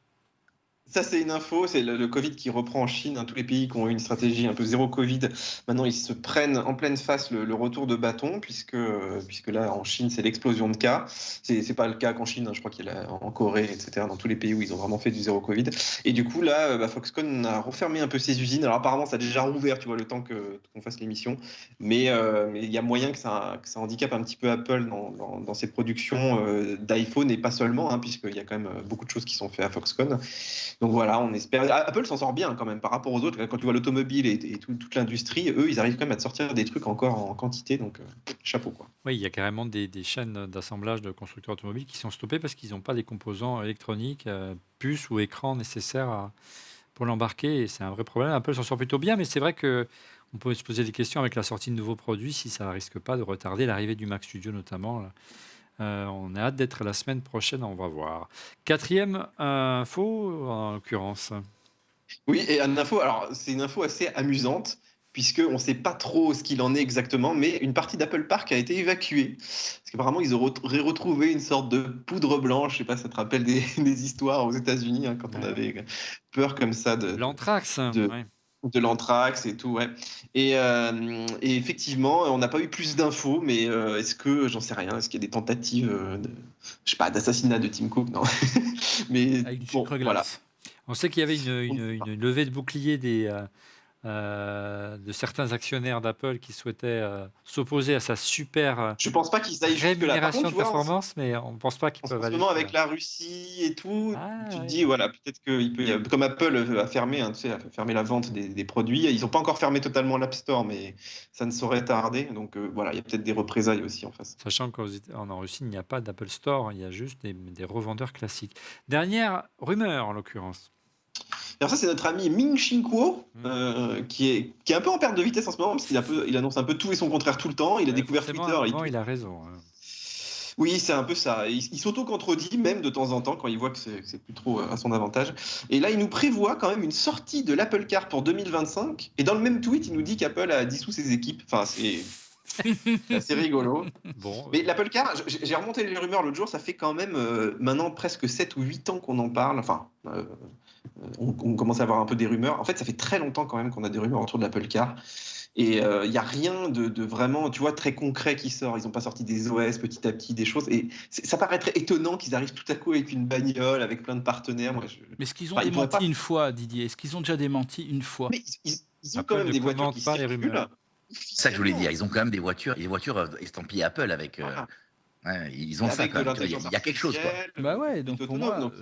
Ça, c'est une info, c'est le Covid qui reprend en Chine, hein. Tous les pays qui ont eu une stratégie un peu zéro Covid, maintenant ils se prennent en pleine face le retour de bâton, puisque là en Chine c'est l'explosion de cas. C'est pas le cas qu'en Chine, hein. Je crois qu'il y a en Corée, etc., dans tous les pays où ils ont vraiment fait du zéro Covid. Et du coup là, Foxconn a refermé un peu ses usines. Alors apparemment ça a déjà rouvert, tu vois, le temps qu'on fasse l'émission, mais il y a moyen que ça handicape un petit peu Apple dans ses productions d'iPhone, et pas seulement, hein, puisqu'il y a quand même beaucoup de choses qui sont faites à Foxconn. Donc voilà, on espère. Apple s'en sort bien quand même par rapport aux autres. Quand tu vois l'automobile et toute l'industrie, eux, ils arrivent quand même à te sortir des trucs encore en quantité. Donc chapeau, quoi. Oui, il y a carrément des chaînes d'assemblage de constructeurs automobiles qui sont stoppées parce qu'ils n'ont pas les composants électroniques, puces ou écrans nécessaires pour l'embarquer. Et c'est un vrai problème. Apple s'en sort plutôt bien, mais c'est vrai que on peut se poser des questions avec la sortie de nouveaux produits si ça ne risque pas de retarder l'arrivée du Mac Studio notamment, là. On a hâte d'être la semaine prochaine, on va voir. Quatrième info, en l'occurrence. Oui, et une info, alors c'est une info assez amusante, puisqu'on ne sait pas trop ce qu'il en est exactement, mais une partie d'Apple Park a été évacuée. Parce qu'apparemment, ils auraient retrouvé une sorte de poudre blanche. Je ne sais pas si ça te rappelle des histoires aux États-Unis, hein, quand on Ouais. avait peur comme ça L'anthrax, de, ouais. de l'anthrax et tout, ouais. Et effectivement, on n'a pas eu plus d'infos, mais est-ce que, j'en sais rien, est-ce qu'il y a des tentatives je sais pas, d'assassinat de Tim Cook? Non. Mais Avec du bon, sucre voilà. glace. On sait qu'il y avait une levée de bouclier de certains actionnaires d'Apple qui souhaitaient s'opposer à sa super Je pense pas qu'ils aillent jusque-là. Par contre, rémunération tu de vois, performance, mais on ne pense pas qu'ils peuvent en ce aller moment, avec jusque-là. la Russie et tout, Ah tu te oui. dis, voilà, peut-être qu'il peut comme Apple a fermé, hein, tu sais, a fermé la vente des produits. Ils n'ont pas encore fermé totalement l'App Store, mais ça ne saurait tarder. Donc voilà, il y a peut-être des représailles aussi en face. Sachant qu'en Russie, il n'y a pas d'Apple Store, il y a juste des revendeurs classiques. Dernière rumeur, en l'occurrence. Alors ça, c'est notre ami Ming Chi Kuo, qui est un peu en perte de vitesse en ce moment, parce il annonce un peu tout et son contraire tout le temps. Il a découvert Forcément, à Twitter. un moment, il a raison, hein. Oui, c'est un peu ça. Il s'auto-contredit même de temps en temps quand il voit que c'est plus trop à son avantage. Et là, il nous prévoit quand même une sortie de l'Apple Car pour 2025. Et dans le même tweet, il nous dit qu'Apple a dissous ses équipes. Enfin, c'est assez rigolo. Bon, Mais l'Apple Car, j'ai remonté les rumeurs l'autre jour, ça fait quand même maintenant presque 7 ou 8 ans qu'on en parle. Enfin, on commence à avoir un peu des rumeurs. En fait, ça fait très longtemps quand même qu'on a des rumeurs autour de l'Apple Car. Et il n'y a rien de vraiment, tu vois, très concret qui sort. Ils n'ont pas sorti des OS petit à petit, des choses. Et ça paraîtrait étonnant qu'ils arrivent tout à coup avec une bagnole, avec plein de partenaires. Moi, Mais est-ce qu'ils ont enfin, ils pourraient démenti pas. une fois, Didier? Est-ce qu'ils ont déjà démenti une fois? Mais ils ont quand Apple même ne des voitures commente qui pas les rumeurs. circulent C'est ça que je voulais dire. officiellement. Ils ont quand même des voitures estampillées Apple avec. Voilà. Ouais, ils Et ont ça avec quand de même. Tu vois, l'intelligence il y a quelque chose, quoi. artificielle, Bah de la ouais, conduite donc pour autonome. moi, Donc,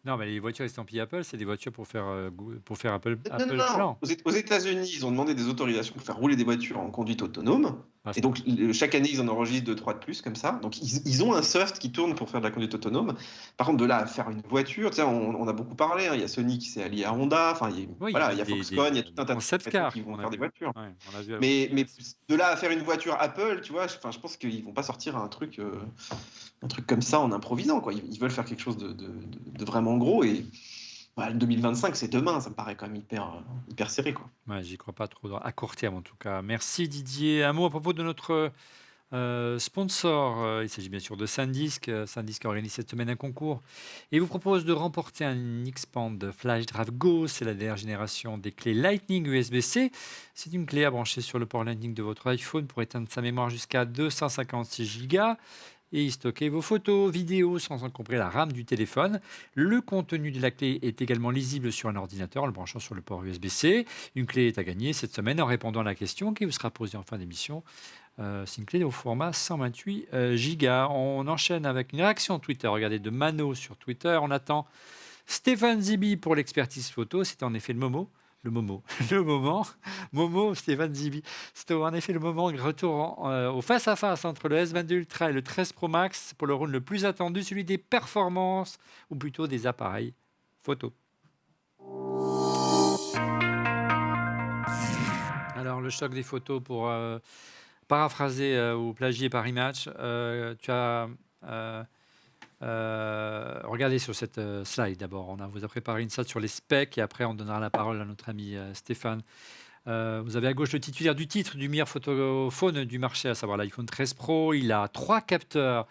Non, mais les voitures estampillées Apple, c'est des voitures pour faire Apple, non, non, Apple non. Plan. Aux États-Unis, ils ont demandé des autorisations pour faire rouler des voitures en conduite autonome. Ah, Et donc, chaque année, ils en enregistrent 2, 3 de plus, comme ça. Donc, ils ont un soft qui tourne pour faire de la conduite autonome. Par contre, de là à faire une voiture, tu sais, on a beaucoup parlé, hein. Il y a Sony qui s'est allié à Honda. Enfin, oui, il y a voilà, il même y a Foxconn, il y a tout des un tas de concept fabricants cars qui vont qu'on a faire des vu. voitures. Ouais, on a vu Mais aussi. de là à faire une voiture Apple, tu vois, enfin, je pense qu'ils vont pas sortir un truc comme ça en improvisant, quoi. Ils veulent faire quelque chose de vraiment gros. Et bah, 2025, c'est demain. Ça me paraît quand même hyper serré, quoi. Ouais, j'y crois pas trop à court terme en tout cas. Merci Didier. Un mot à propos de notre sponsor. Il s'agit bien sûr de SanDisk. SanDisk organise cette semaine un concours et vous propose de remporter un Xpand Flash Drive Go. C'est la dernière génération des clés Lightning USB-C. C'est une clé à brancher sur le port Lightning de votre iPhone pour éteindre sa mémoire jusqu'à 256 Go et y stocker vos photos, vidéos sans encombrer la RAM du téléphone. Le contenu de la clé est également lisible sur un ordinateur en le branchant sur le port USB-C. Une clé est à gagner cette semaine en répondant à la question qui vous sera posée en fin d'émission. C'est une clé au format 128 Go. On enchaîne avec une réaction Twitter. Regardez, de Mano sur Twitter. On attend Stéphane Zibi pour l'expertise photo. C'est en effet le moment. Momo, Stéphane Zibi. C'était en effet le moment de retour au face-à-face entre le S22 Ultra et le 13 Pro Max pour le rôle le plus attendu, celui des performances, ou plutôt des appareils photo. Alors, le choc des photos pour paraphraser ou plagier Paris Match. Tu as regardez sur cette slide d'abord. On vous a préparé une slide sur les specs et après on donnera la parole à notre ami Stéphane. Vous avez à gauche le titulaire du titre du meilleur photophone du marché, à savoir l'iPhone 13 Pro. Il a 3 capteurs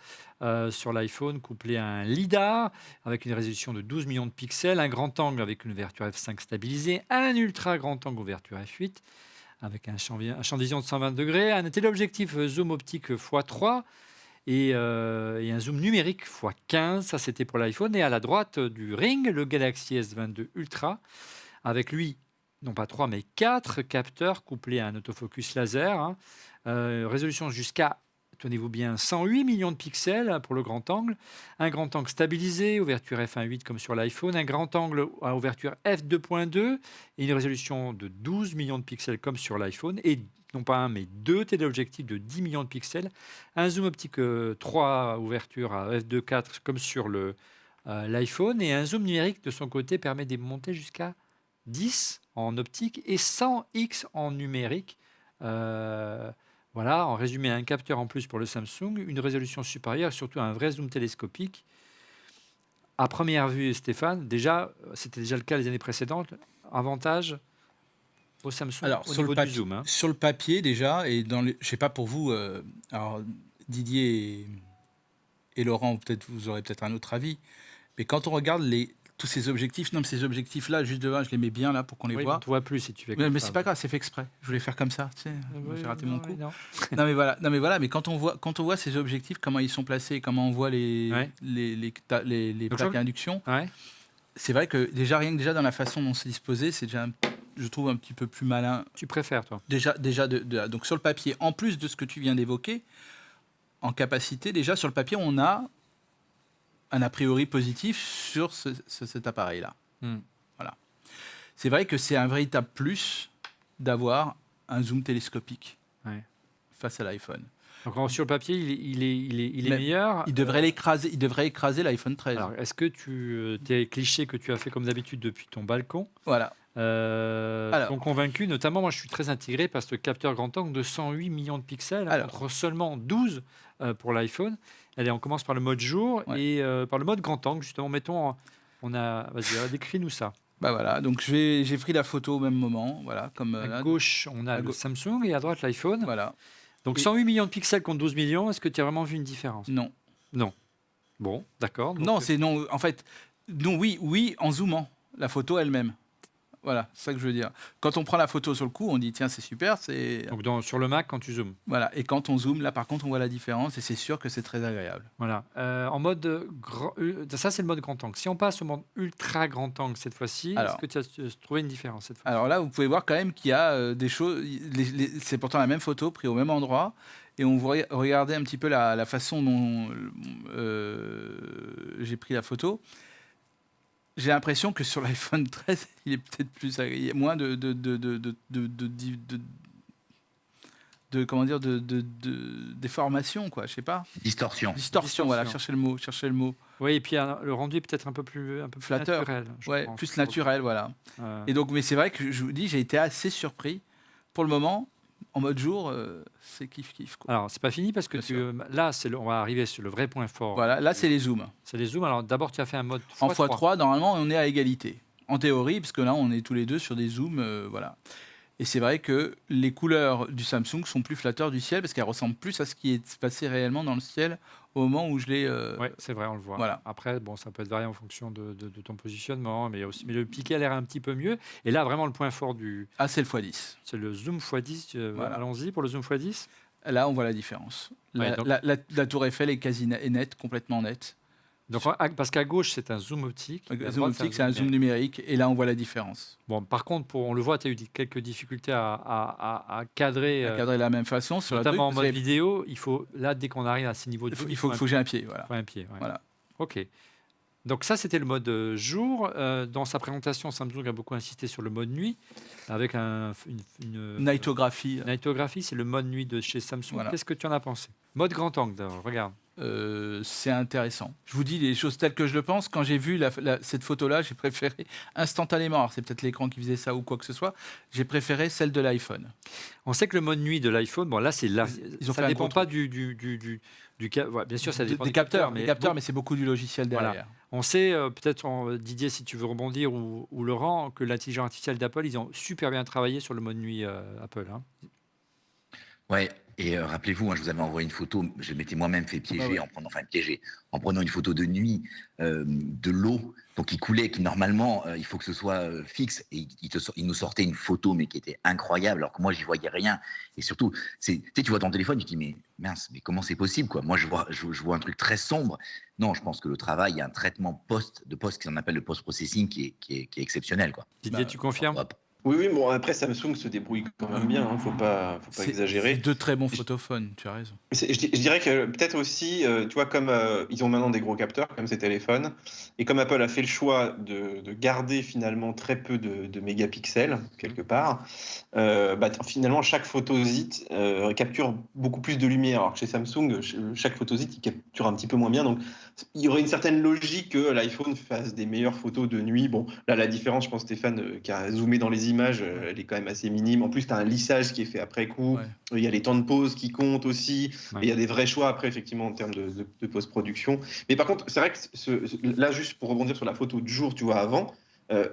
sur l'iPhone, couplés à un LiDAR avec une résolution de 12 millions de pixels, un grand angle avec une ouverture f5 stabilisée, un ultra grand angle ouverture f8 avec un champ de vision de 120 degrés, un téléobjectif zoom optique x3 et un zoom numérique x15. Ça, c'était pour l'iPhone. Et à la droite du ring, le Galaxy S22 Ultra, avec lui, non pas 3, mais 4 capteurs couplés à un autofocus laser. Résolution jusqu'à, tenez-vous bien, 108 millions de pixels pour le grand angle. Un grand angle stabilisé, ouverture f1.8 comme sur l'iPhone. Un grand angle à ouverture f2.2 et une résolution de 12 millions de pixels comme sur l'iPhone. Et non pas un, mais 2 téléobjectifs de 10 millions de pixels. Un zoom optique 3 ouverture à f2.4 comme sur l'iPhone. Et un zoom numérique de son côté permet de monter jusqu'à 10 en optique et 100x en numérique. Voilà, en résumé, un capteur en plus pour le Samsung, une résolution supérieure, surtout un vrai zoom télescopique. À première vue, Stéphane, c'était déjà le cas les années précédentes. Avantage au Samsung Alors, au sur niveau le du zoom. Hein. Sur le papier, déjà, et je ne sais pas pour vous, alors Didier et Laurent, peut-être vous aurez peut-être un autre avis, mais quand on regarde tous ces objectifs, non, mais ces objectifs-là, juste devant, je les mets bien là pour qu'on les voit. On ne te voit plus si tu fais Mais comme c'est ça. pas grave, c'est fait exprès. Je voulais faire comme ça, tu sais, Oui, j'ai raté non, mon coup. oui, non. Non mais voilà, mais quand on voit ces objectifs, comment ils sont placés, comment on voit les plaques à induction, Ouais. c'est vrai que rien que dans la façon dont c'est disposé, c'est déjà, je trouve, un petit peu plus malin. Tu préfères, toi? Déjà donc sur le papier, en plus de ce que tu viens d'évoquer, en capacité, déjà sur le papier, on a un a priori positif sur cet appareil-là. Voilà. C'est vrai que c'est un véritable plus d'avoir un zoom télescopique face à l'iPhone. Donc sur le papier, il est meilleur. Il devrait écraser l'iPhone 13. Alors, est-ce que tes clichés que tu as fait comme d'habitude depuis ton balcon Voilà. t'ont convaincu? Notamment, moi, je suis très intégré par ce capteur grand angle de 108 millions de pixels contre seulement 12 pour l'iPhone. Allez, on commence par le mode jour et par le mode grand angle, justement. Mettons, vas-y, décris-nous ça. Bah voilà, donc j'ai pris la photo au même moment, voilà, comme à gauche, on a le Samsung et à droite l'iPhone. Voilà. Donc 108 millions de pixels contre 12 millions, est-ce que tu as vraiment vu une différence? Non. Bon, d'accord. Non, en fait, non, oui, en zoomant la photo elle-même. Voilà, c'est ça que je veux dire. Quand on prend la photo sur le coup, on dit tiens, c'est super. Donc sur le Mac, quand tu zoomes. Voilà, et quand on zoome, là par contre, on voit la différence et c'est sûr que c'est très agréable. Voilà. En mode ça, c'est le mode grand angle. Si on passe au mode ultra grand angle cette fois-ci, est-ce que tu as trouvé une différence cette fois? Alors là, vous pouvez voir quand même qu'il y a des choses. C'est pourtant la même photo prise au même endroit. Et on voit, regardez un petit peu la façon dont j'ai pris la photo. J'ai l'impression que sur l'iPhone 13, il est peut-être plus, il y a moins de déformation, quoi. Je sais pas. Distorsion. Voilà. Cherchez le mot. Oui, et puis le rendu est peut-être un peu plus flatteur, naturel. Ouais, plus naturel, voilà. Et donc, mais c'est vrai que je vous dis, j'ai été assez surpris. Pour le moment, en mode jour, c'est kiff, quoi. Alors, c'est pas fini parce que là, on va arriver sur le vrai point fort. Voilà, là, c'est les zooms. C'est les zooms. Alors, d'abord, tu as fait un mode en x3. Normalement, on est à égalité. En théorie, parce que là, on est tous les deux sur des zooms, voilà. Et c'est vrai que les couleurs du Samsung sont plus flatteurs du ciel parce qu'elles ressemblent plus à ce qui est passé réellement dans le ciel au moment où je l'ai. Oui, c'est vrai, on le voit. Voilà. Après, bon, ça peut être varié en fonction de ton positionnement, mais le piqué a l'air un petit peu mieux. Et là, vraiment, le point fort c'est le x10. C'est le zoom x10. Voilà. Allons-y pour le zoom x10. Là, on voit la différence. La tour Eiffel est nette, complètement nette. Donc, parce qu'à gauche, c'est un zoom optique. C'est un zoom numérique. Et là, on voit la différence. Bon, par contre, on le voit, tu as eu quelques difficultés à cadrer. À cadrer de la même façon. Notamment en mode vidéo, il faut, là, dès qu'on arrive à ces niveaux de... Il faut que j'ai un pied. Voilà. Un pied, ouais. Voilà. OK. Donc ça, c'était le mode jour. Dans sa présentation, Samsung a beaucoup insisté sur le mode nuit, avec une Nightographie. Nightographie, c'est le mode nuit de chez Samsung. Voilà. Qu'est-ce que tu en as pensé? Mode grand angle, d'abord, regarde. C'est intéressant. Je vous dis les choses telles que je le pense. Quand j'ai vu cette photo-là, j'ai préféré instantanément, alors c'est peut-être l'écran qui faisait ça ou quoi que ce soit, j'ai préféré celle de l'iPhone. On sait que le mode nuit de l'iPhone, bon là, ça ne dépend pas du ouais, bien sûr, ça dépend des capteurs, mais c'est beaucoup du logiciel derrière. Voilà. On sait, peut-être, Didier, si tu veux rebondir, ou Laurent, que l'intelligence artificielle d'Apple, ils ont super bien travaillé sur le mode nuit Apple. Hein. Ouais, et rappelez-vous, hein, je vous avais envoyé une photo, je m'étais moi-même fait piéger en prenant une photo de nuit de l'eau, donc qui coulait, qui normalement, il faut que ce soit fixe, et il nous sortait une photo, mais qui était incroyable, alors que moi, j'y voyais rien. Et surtout, tu vois ton téléphone, tu te dis, mais mince, mais comment c'est possible, quoi? Moi, je vois un truc très sombre. Non, je pense que le travail, il y a un traitement qu'on appelle le post-processing qui est exceptionnel, quoi. Didier, tu confirmes? Hop. Oui, bon, après, Samsung se débrouille quand même bien, hein, faut pas C'est exagérer. deux très bons photophones, tu as raison. Je dirais que peut-être aussi, tu vois, comme ils ont maintenant des gros capteurs, comme ces téléphones, et comme Apple a fait le choix de garder finalement très peu de mégapixels, quelque part, finalement, chaque photosite capture beaucoup plus de lumière. Alors que chez Samsung, chaque photosite, il capture un petit peu moins bien. Donc, il y aurait une certaine logique que l'iPhone fasse des meilleures photos de nuit. Bon, là, la différence, je pense, Stéphane, qui a zoomé dans les images, elle est quand même assez minime. En plus, tu as un lissage qui est fait après coup. Ouais. Il y a les temps de pause qui comptent aussi. Ouais. Et il y a des vrais choix après, effectivement, en termes de post-production. Mais par contre, c'est vrai que là, juste pour rebondir sur la photo de jour, tu vois, avant,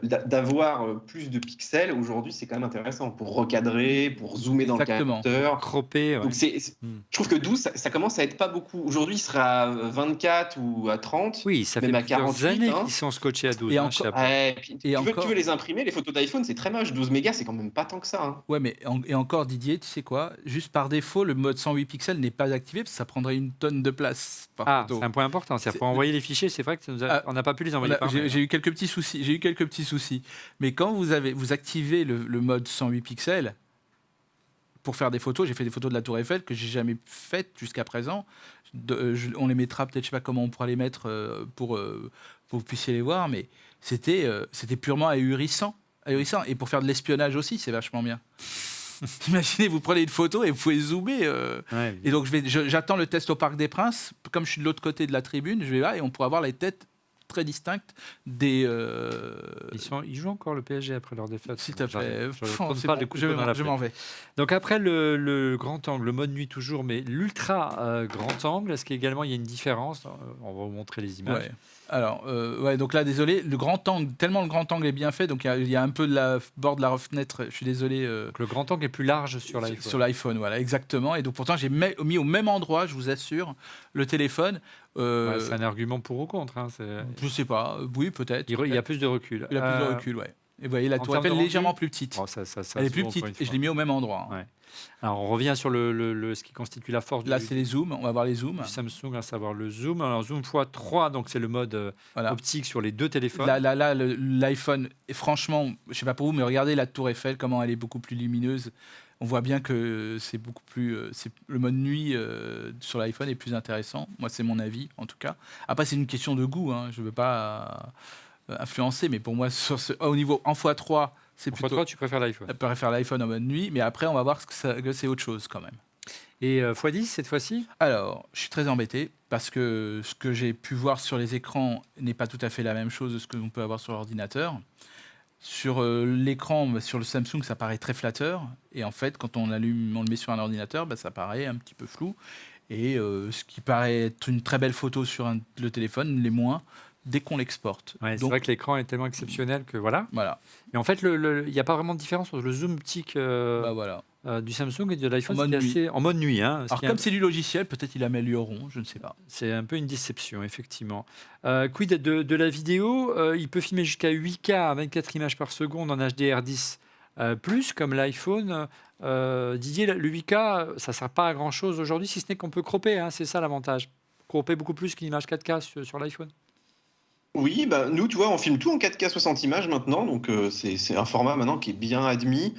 d'avoir plus de pixels aujourd'hui, c'est quand même intéressant pour recadrer, pour zoomer dans le Exactement. capteur. Croppé, ouais. Donc je trouve que 12, ça commence à être pas beaucoup. Aujourd'hui, il sera à 24 ou à 30. Oui, ça fait même à plusieurs 48, années hein. qu'ils sont scotchés à 12 Et chez encore- Apple. Ouais, puis Et tu veux les imprimer, les photos d'iPhone, c'est très moche. 12 mégas, c'est quand même pas tant que ça. Hein. Ouais, mais et encore, Didier, tu sais quoi? Juste par défaut, le mode 108 pixels n'est pas activé parce que ça prendrait une tonne de place par Ah, photo. c'est un point important. C'est-à-dire, pour envoyer les fichiers, c'est vrai que on n'a pas pu les envoyer par mail. J'ai eu quelques petits soucis. Mais quand vous activez le mode 108 pixels pour faire des photos, j'ai fait des photos de la Tour Eiffel que j'ai jamais faites jusqu'à présent. On les mettra peut-être, je sais pas comment on pourra les mettre pour que vous puissiez les voir, mais c'était purement ahurissant. Et pour faire de l'espionnage aussi, c'est vachement bien. Imaginez, vous prenez une photo et vous pouvez zoomer. Ouais, Et donc j'attends le test au Parc des Princes. Comme je suis de l'autre côté de la tribune, je vais là et on pourra voir les têtes très distinctes des. ils jouent encore le PSG après leur défaite. S'il te plaît, Je c'est bon, pas les coups de poing dans la je m'en plaie. vais. Donc après le grand angle, le mode nuit toujours, mais l'ultra grand angle, est-ce qu'également il y a une différence? On va vous montrer les images. Ouais. Alors, donc là, désolé, le grand angle, tellement le grand angle est bien fait, donc il y a un peu de la bord de la fenêtre, je suis désolé. Donc le grand angle est plus large sur l'iPhone. Sur l'iPhone, voilà, exactement. Et donc pourtant, j'ai mis au même endroit, je vous assure, le téléphone. Ouais, c'est un argument pour ou contre. Hein, Je sais pas, oui, peut-être. il y a plus de recul. Il a plus de recul, ouais. Et vous voyez, la en Tour termes Eiffel de est rendu, légèrement plus petite. Oh, ça Elle est se plus voit encore petite une et je l'ai mis au même endroit. Hein. Ouais. Alors on revient sur ce qui constitue la force Là, du c'est les zooms, on va voir les zooms. Samsung, à savoir le zoom. Alors zoom x3, donc c'est le mode Voilà. optique sur les deux téléphones. Là, l'iPhone, et franchement, je sais pas pour vous, mais regardez la Tour Eiffel, comment elle est beaucoup plus lumineuse. On voit bien que c'est beaucoup plus. Le mode nuit sur l'iPhone est plus intéressant. Moi, c'est mon avis, en tout cas. Après, c'est une question de goût. Hein. Je ne veux pas influencer, mais pour moi, au niveau en x3, c'est En plutôt. x3, tu préfères l'iPhone. Je préfère l'iPhone en mode nuit, mais après, on va voir que c'est autre chose quand même. Et x10 cette fois-ci? Alors, je suis très embêté parce que ce que j'ai pu voir sur les écrans n'est pas tout à fait la même chose de ce que l'on peut avoir sur l'ordinateur. Sur l'écran, sur le Samsung, ça paraît très flatteur. Et en fait, quand on le met sur un ordinateur, ça paraît un petit peu flou. Et ce qui paraît être une très belle photo sur le téléphone, l'est moins dès qu'on l'exporte. Ouais, c'est Donc, vrai que l'écran est tellement exceptionnel que voilà. voilà. Mais en fait, il n'y a pas vraiment de différence entre le zoom optique Voilà. du Samsung et de l'iPhone. En mode nuit. En mode nuit. Hein, Alors, comme c'est du logiciel, peut-être ils l'amélioreront, je ne sais pas. c'est un peu une déception, effectivement. Quid de la vidéo? Il peut filmer jusqu'à 8K à 24 images par seconde en HDR10+, comme l'iPhone. Didier, le 8K, ça ne sert pas à grand-chose aujourd'hui, si ce n'est qu'on peut cropper. Hein, c'est ça l'avantage. Cropper beaucoup plus qu'une image 4K sur l'iPhone. Oui, nous, tu vois, on filme tout en 4K 60 images maintenant, donc c'est un format maintenant qui est bien admis.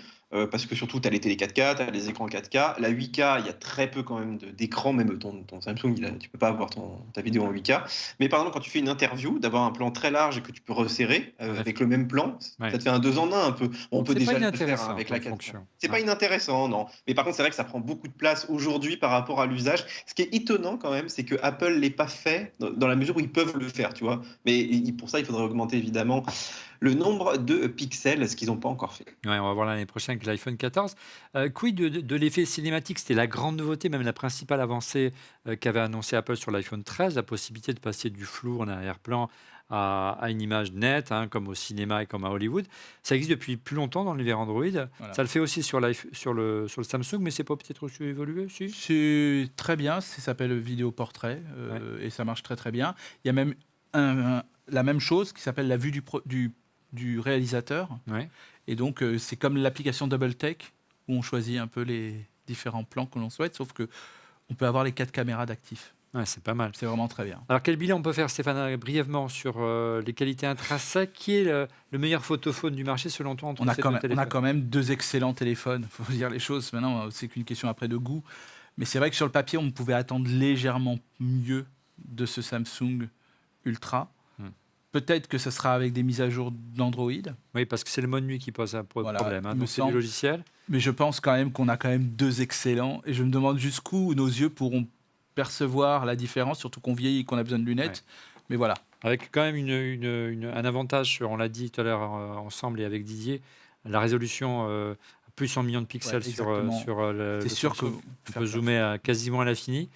Parce que surtout, tu as les télé 4K, tu as les écrans 4K. La 8K, il y a très peu quand même d'écran, même ton Samsung, tu peux pas avoir ta vidéo en 8K. Mais par exemple, quand tu fais une interview, d'avoir un plan très large et que tu peux resserrer avec le même plan, Ouais. ça te fait un 2 en 1 un peu. On peut C'est déjà pas le faire inintéressant avec la comme 4K. fonction. C'est pas inintéressant, non. Mais par contre, c'est vrai que ça prend beaucoup de place aujourd'hui par rapport à l'usage. Ce qui est étonnant quand même, c'est que Apple l'ait pas fait dans la mesure où ils peuvent le faire, tu vois. Mais pour ça, il faudrait augmenter évidemment le nombre de pixels, ce qu'ils n'ont pas encore fait. Ouais, on va voir l'année prochaine avec l'iPhone 14. Quid de l'effet cinématique? C'était la grande nouveauté, même la principale avancée qu'avait annoncé Apple sur l'iPhone 13, la possibilité de passer du flou en arrière-plan à une image nette, hein, comme au cinéma et comme à Hollywood. Ça existe depuis plus longtemps dans l'univers Android. Voilà. Ça le fait aussi sur le Samsung, mais c'est pas peut-être aussi évolué, si? C'est très bien, ça s'appelle vidéo portrait et ça marche très très bien. Il y a même la même chose qui s'appelle la vue du réalisateur. Ouais. Et donc c'est comme l'application Double Take où on choisit un peu les différents plans que l'on souhaite, sauf que on peut avoir les 4 caméras d'actifs. Ouais, c'est pas mal. C'est vraiment très bien. Alors, quel bilan on peut faire, Stéphane, brièvement, sur les qualités intrinsèques? Qui est le meilleur photophone du marché, selon toi, entre On a, ces quand deux même, on a téléphones? quand même 2 excellents téléphones, il faut dire les choses. Maintenant, c'est qu'une question après de goût. Mais c'est vrai que sur le papier, on pouvait attendre légèrement mieux de ce Samsung Ultra. Hmm. Peut-être que ce sera avec des mises à jour d'Android, Oui, parce que c'est le mode nuit qui pose un Voilà, problème, hein. il me Donc, c'est du semble. logiciel. mais je pense quand même qu'on a quand même 2 excellents. Et je me demande jusqu'où nos yeux pourront percevoir la différence, surtout qu'on vieillit et qu'on a besoin de lunettes. Mais voilà. Avec quand même un avantage, on l'a dit tout à l'heure ensemble et avec Didier, la résolution plus 100 millions de pixels Ouais, sur, exactement. sur le C'est sûr Samsung. que On peut zoomer quasiment à l'infini.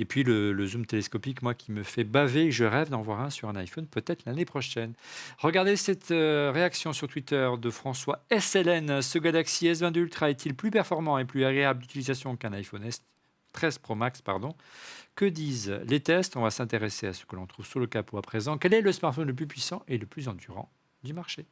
Et puis le zoom télescopique, moi, qui me fait baver, et je rêve d'en voir un sur un iPhone, peut-être l'année prochaine. Regardez cette réaction sur Twitter de François SLN. Ce Galaxy S22 Ultra est-il plus performant et plus agréable d'utilisation qu'un iPhone 13 Pro Max, pardon? Que disent les tests? On va s'intéresser à ce que l'on trouve sous le capot à présent. Quel est le smartphone le plus puissant et le plus endurant du marché?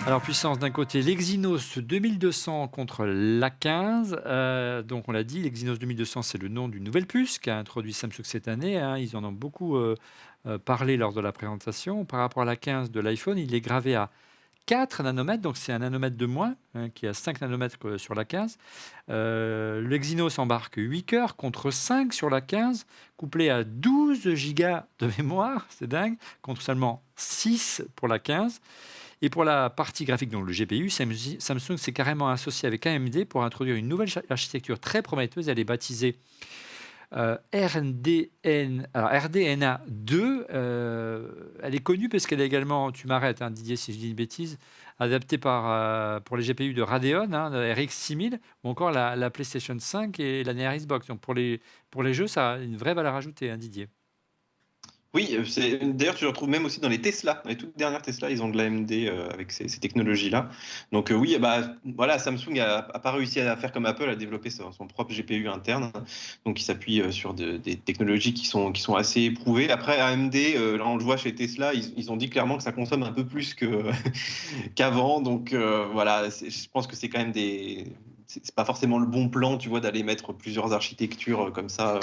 Alors, puissance d'un côté, l'Exynos 2200 contre l'A15. Donc, on l'a dit, l'Exynos 2200, c'est le nom d'une nouvelle puce qu'a introduit Samsung cette année, hein. Ils en ont beaucoup parlé lors de la présentation. Par rapport à l'A15 de l'iPhone, il est gravé à 4 nanomètres, donc c'est un nanomètre de moins, hein, qui a 5 nanomètres sur la 15. L'Exynos embarque 8 cœurs contre 5 sur la 15, couplé à 12 gigas de mémoire, c'est dingue, contre seulement 6 pour la 15. Et pour la partie graphique, donc le GPU, Samsung s'est carrément associé avec AMD pour introduire une nouvelle architecture très prometteuse. Elle est baptisée RDNA 2. Elle est connue parce qu'elle est également, tu m'arrêtes, hein, Didier, si je dis une bêtise, adaptée pour les GPU de Radeon, hein, de RX 6000, ou encore la PlayStation 5 et la Near Xbox. Donc pour les jeux, ça a une vraie valeur ajoutée, hein, Didier. Oui, d'ailleurs, tu le retrouves même aussi dans les Tesla. Dans les toutes dernières Tesla, ils ont de l'AMD avec ces technologies-là. Donc oui, voilà, Samsung a pas réussi à faire comme Apple, à développer son propre GPU interne. Donc il s'appuie sur des technologies qui sont assez éprouvées. Après, AMD, là on le voit chez Tesla, ils ont dit clairement que ça consomme un peu plus qu'avant. Donc voilà, je pense que c'est quand même c'est pas forcément le bon plan, tu vois, d'aller mettre plusieurs architectures comme ça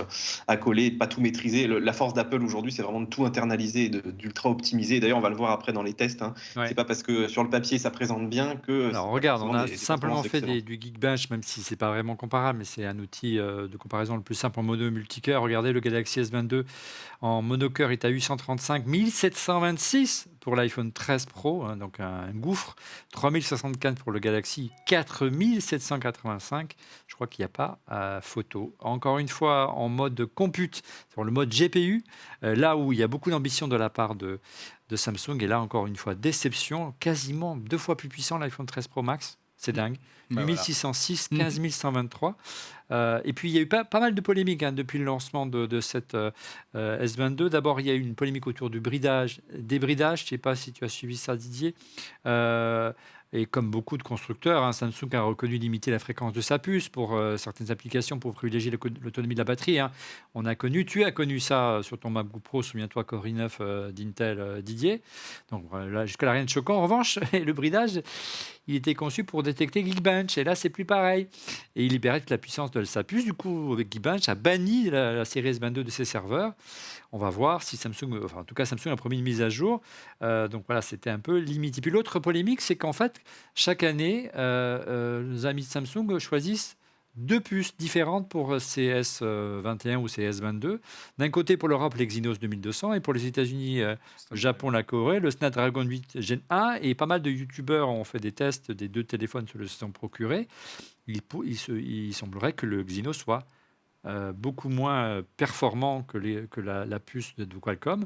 à coller et de pas tout maîtriser. La force d'Apple aujourd'hui, c'est vraiment de tout internaliser et d'ultra optimiser. D'ailleurs, on va le voir après dans les tests, hein. Ouais. C'est pas parce que sur le papier ça présente bien que. Alors c'est regarde, forcément on a des simplement performances fait excellentes. du Geekbench, même si c'est pas vraiment comparable, mais c'est un outil de comparaison le plus simple en mono multicœur. Regardez, le Galaxy S22 en monocœur est à 835, 1726 pour l'iPhone 13 Pro, hein, donc un gouffre, 3064 pour le Galaxy, 4785. Je crois qu'il n'y a pas photo. Encore une fois, en mode compute, sur le mode GPU, là où il y a beaucoup d'ambition de la part de Samsung, et là encore une fois, déception, quasiment 2 fois plus puissant l'iPhone 13 Pro Max. C'est dingue. Bah 8606, 15123. Et puis, il y a eu pas mal de polémiques, hein, depuis le lancement de cette S22. D'abord, il y a eu une polémique autour du débridage. Je ne sais pas si tu as suivi ça, Didier. Et comme beaucoup de constructeurs, hein, Samsung a reconnu limiter la fréquence de sa puce pour certaines applications pour privilégier l'autonomie de la batterie, hein. Tu as connu ça sur ton MacBook Pro, souviens-toi, Core i9 d'Intel, Didier. Donc là, jusque-là, rien de choquant. En revanche, le bridage, il était conçu pour détecter Geekbench. Et là, c'est plus pareil. Et il libérait toute la puissance de sa puce. Du coup, avec Geekbench, a banni la série S22 de ses serveurs. On va voir si Samsung, en tout cas, Samsung a promis une mise à jour. Donc voilà, c'était un peu limité. Puis l'autre polémique, c'est qu'en fait, chaque année, nos amis de Samsung choisissent 2 puces différentes pour ces S21 ou ces S22. D'un côté, pour l'Europe, l'Exynos 2200, et pour les États-Unis, Japon, la Corée, le Snapdragon 8 Gen 1. Et pas mal de youtubeurs ont fait des tests des 2 téléphones, se le sont procurés. Il semblerait que le Exynos soit beaucoup moins performant que la puce de Qualcomm.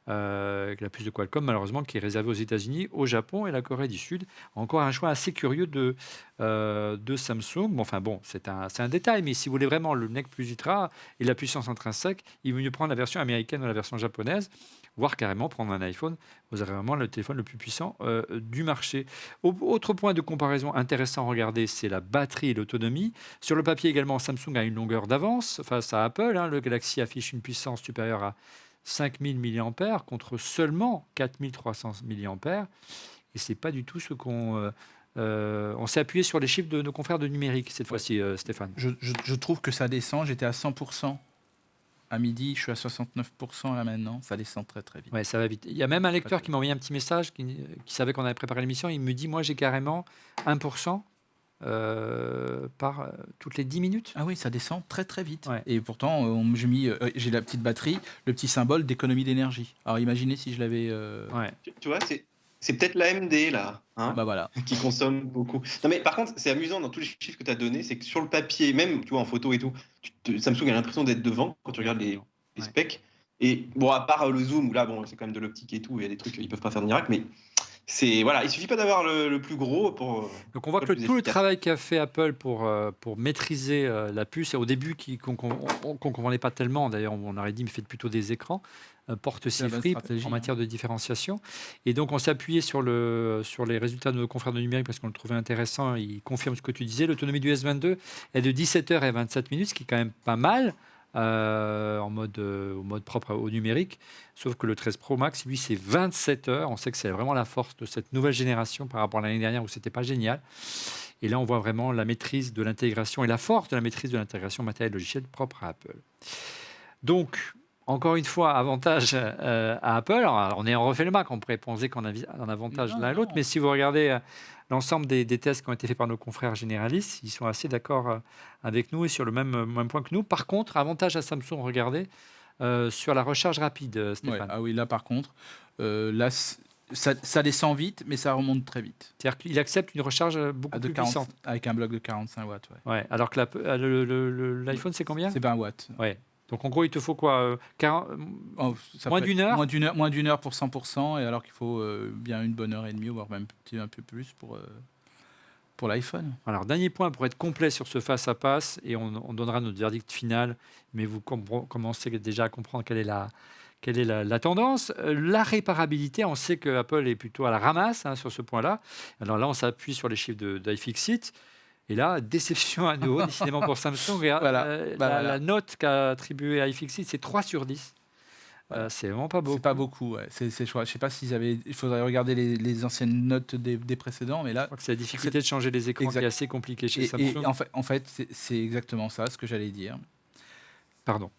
La puce de Qualcomm, malheureusement, qui est réservée aux États-Unis, au Japon et la Corée du Sud. Encore un choix assez curieux de de Samsung. Bon, enfin bon, c'est un détail, mais si vous voulez vraiment le nec plus ultra et la puissance intrinsèque, il vaut mieux prendre la version américaine ou la version japonaise, voire carrément prendre un iPhone. Vous aurez vraiment le téléphone le plus puissant du marché. Autre point de comparaison intéressant à regarder, c'est la batterie et l'autonomie. Sur le papier également, Samsung a une longueur d'avance face à Apple. Le Galaxy affiche une puissance supérieure à 5000 mAh contre seulement 4300 mAh. Et ce n'est pas du tout ce qu'on... on s'est appuyé sur les chiffres de nos confrères de numérique cette fois-ci, Stéphane. Je trouve que ça descend. J'étais à 100% à midi, je suis à 69% là maintenant. Ça descend très très vite. Ouais, ça va vite. Il y a même un lecteur qui m'a envoyé un petit message qui savait qu'on avait préparé l'émission. Il me dit, moi j'ai carrément 1% par toutes les 10 minutes. Ah oui, ça descend très très vite. Ouais. Et pourtant, j'ai la petite batterie, le petit symbole d'économie d'énergie. Alors imaginez si je l'avais... Ouais. Tu vois, c'est peut-être l'AMD là, hein, Bah voilà. qui consomme beaucoup. Non mais par contre, c'est amusant dans tous les chiffres que tu as donnés, c'est que sur le papier, même tu vois en photo et tout, Samsung a l'impression d'être devant quand tu regardes les specs. Et bon, à part le zoom où là, bon, c'est quand même de l'optique et tout, il y a des trucs ils peuvent pas faire de miracle, mais voilà, il suffit pas d'avoir le plus gros pour. Donc on voit que tout le travail qu'a fait Apple pour maîtriser la puce, et au début qu'on ne comprenait pas tellement, d'ailleurs on aurait dit mais faites plutôt des écrans, porte ses fruits en matière de différenciation. Et donc on s'est appuyé sur les résultats de nos confrères de numérique parce qu'on le trouvait intéressant. Ils confirment ce que tu disais. L'autonomie du S22 est de 17 heures et 27 minutes, ce qui est quand même pas mal. Au mode propre au numérique, sauf que le 13 Pro Max, lui, c'est 27 heures. On sait que c'est vraiment la force de cette nouvelle génération par rapport à l'année dernière où c'était pas génial. Et là, on voit vraiment la maîtrise de l'intégration et la force de la maîtrise de l'intégration matérielle logicielle propre à Apple. Donc, encore une fois, avantage à Apple. Alors, on est en refait le Mac, on pourrait penser qu'on a un avantage l'un et l'autre, mais si vous regardez l'ensemble des tests qui ont été faits par nos confrères généralistes, ils sont assez d'accord avec nous et sur le même point que nous. Par contre, avantage à Samsung, regardez, sur la recharge rapide, Stéphane. Ouais, ah oui, là par contre, là, ça descend vite, mais ça remonte très vite. C'est-à-dire qu'il accepte une recharge beaucoup plus puissante. Avec un bloc de 45 watts. Ouais, alors que l'iPhone, c'est combien ? C'est 20 watts. Ouais. Donc en gros, il te faut quoi, moins d'une heure ? Moins d'une heure pour 100%, et alors qu'il faut bien une bonne heure et demie, voire même un peu plus pour l'iPhone. Alors, dernier point pour être complet sur ce face-à-face, et on donnera notre verdict final, mais vous commencez déjà à comprendre quelle est la tendance. La réparabilité, on sait que Apple est plutôt à la ramasse sur ce point-là. Alors là, on s'appuie sur les chiffres d'iFixit. Et là, déception à nouveau, décidément pour Samsung. La note qu'a attribuée à iFixit, c'est 3 sur 10. C'est vraiment pas beaucoup. C'est pas beaucoup, ouais. Je ne sais pas s'ils avaient... Il faudrait regarder les anciennes notes des précédents, mais là... Je crois que c'est la difficulté de changer les écrans qui est assez compliquée chez Samsung. Et en fait c'est exactement ça, ce que j'allais dire. Pardon.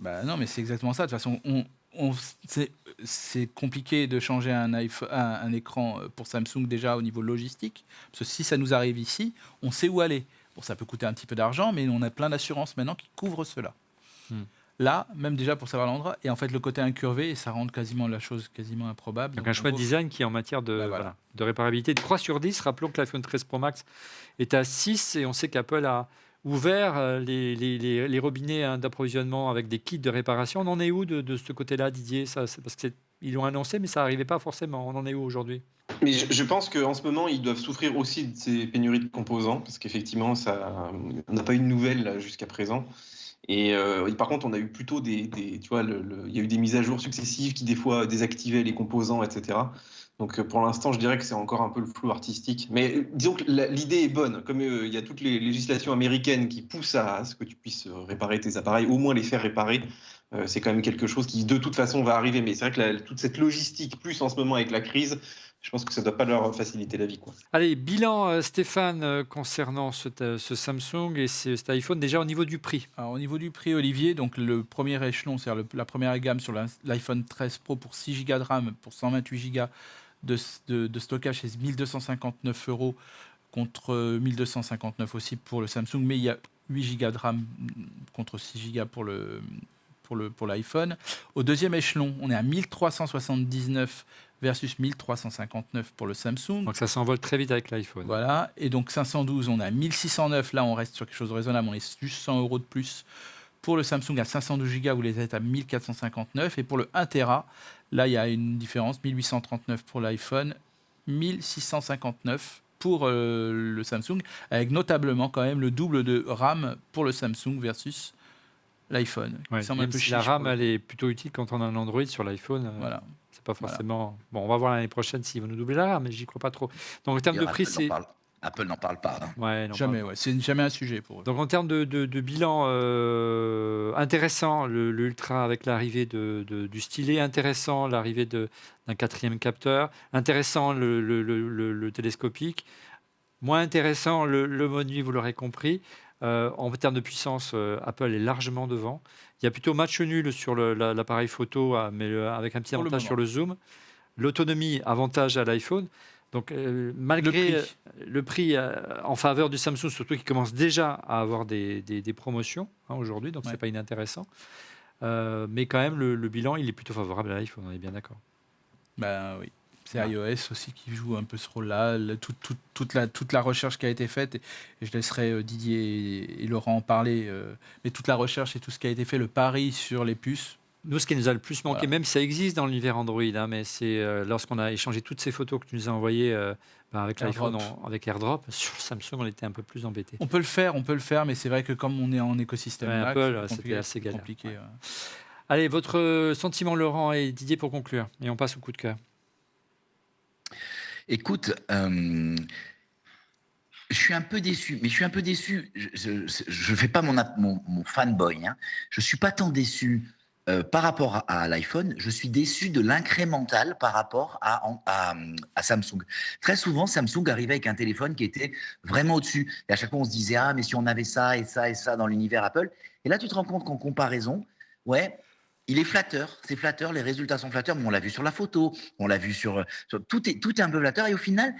Non, mais c'est exactement ça. De toute façon, c'est compliqué de changer un écran pour Samsung déjà au niveau logistique. Parce que si ça nous arrive ici, on sait où aller. Bon, ça peut coûter un petit peu d'argent, mais on a plein d'assurances maintenant qui couvrent cela. Là, même déjà pour savoir l'endroit, et en fait le côté incurvé, ça rend quasiment la chose quasiment improbable. Donc un choix de design qui est en matière de réparabilité de 3 sur 10. Rappelons que l'iPhone 13 Pro Max est à 6 et on sait qu'Apple a ouvert les robinets d'approvisionnement avec des kits de réparation. On en est où de ce côté-là, Didier ? Parce qu'ils l'ont annoncé, mais ça n'arrivait pas forcément. On en est où aujourd'hui ? Mais je pense qu'en ce moment, ils doivent souffrir aussi de ces pénuries de composants, parce qu'effectivement, on n'a pas eu de nouvelles là, jusqu'à présent. Et par contre, on a eu plutôt il y a eu des mises à jour successives qui des fois désactivaient les composants, etc. Donc pour l'instant, je dirais que c'est encore un peu le flou artistique. Mais disons que l'idée est bonne. Comme il y a toutes les législations américaines qui poussent à ce que tu puisses réparer tes appareils, au moins les faire réparer, c'est quand même quelque chose qui de toute façon va arriver. Mais c'est vrai que toute cette logistique, plus en ce moment avec la crise, je pense que ça ne doit pas leur faciliter la vie, quoi. Allez, bilan, Stéphane, concernant ce Samsung et cet iPhone, déjà au niveau du prix. Alors, au niveau du prix, Olivier, donc le premier échelon, c'est-à-dire la première gamme sur l'iPhone 13 Pro pour 6 Go de RAM, pour 128 Go de stockage, c'est 1 259 € contre 1 259 aussi pour le Samsung, mais il y a 8 Go de RAM contre 6 Go pour l'iPhone. Au deuxième échelon, on est à 1 379 versus 1 359 pour le Samsung. Donc ça s'envole très vite avec l'iPhone. Voilà, et donc 512, on est à 1 609, là on reste sur quelque chose de raisonnable, on est juste 100 € de plus. Pour le Samsung à 512 Go, vous les êtes à 1 459, et pour le 1 Tera, là il y a une différence, 1 839 pour l'iPhone, 1 659 pour le Samsung, avec notablement quand même le double de RAM pour le Samsung versus l'iPhone. Ouais, Qui semble un même peu si chiche la RAM, pour le elle coup. est plutôt utile quand on a un Android sur l'iPhone. Voilà. C'est pas Voilà. forcément. Bon, on va voir l'année prochaine s'ils vont nous doubler la RAM, mais j'y crois pas trop. Donc en termes de D'ailleurs, prix, c'est. Apple n'en parle pas, hein. Ouais, non, Jamais, ouais. C'est jamais un sujet pour eux. Donc en termes de bilan intéressant, le Ultra avec l'arrivée du stylet, intéressant l'arrivée d'un quatrième capteur, intéressant le télescopique, moins intéressant le mode nuit, vous l'aurez compris. En termes de puissance, Apple est largement devant. Il y a plutôt match nul sur l'appareil photo, mais avec un petit Pour le avantage moment. sur le zoom. L'autonomie, avantage à l'iPhone. Donc, malgré le prix en faveur du Samsung, surtout qui commence déjà à avoir des promotions aujourd'hui, donc Ouais. c'est pas inintéressant. Mais quand même, le bilan, il est plutôt favorable à l'iPhone, on est bien d'accord. Ben oui. C'est Ah. iOS aussi qui joue un peu ce rôle-là. Toute la recherche qui a été faite, et je laisserai Didier et Laurent en parler, mais toute la recherche et tout ce qui a été fait, le pari sur les puces. Nous, ce qui nous a le plus manqué, Voilà. même si ça existe dans l'univers Android, hein, mais c'est lorsqu'on a échangé toutes ces photos que tu nous as envoyées avec l'iPhone, avec AirDrop, sur le Samsung, on était un peu plus embêtés. On peut le faire, mais c'est vrai que comme on est en écosystème Ouais, là, Apple, c'est c'était assez galère. compliqué. Ouais. Allez, votre sentiment, Laurent et Didier, pour conclure, et on passe au coup de cœur. Écoute, je suis un peu déçu, mais je suis un peu déçu. Je fais pas mon fanboy, hein. Je suis pas tant déçu par rapport à l'iPhone. Je suis déçu de l'incrémental par rapport à Samsung. Très souvent, Samsung arrivait avec un téléphone qui était vraiment au-dessus. Et à chaque fois, on se disait, ah, mais si on avait ça et ça et ça dans l'univers Apple. Et là, tu te rends compte qu'en comparaison, ouais, il est flatteur. C'est flatteur, les résultats sont flatteurs, mais on l'a vu sur la photo, on l'a vu sur tout est un peu flatteur. Et au final,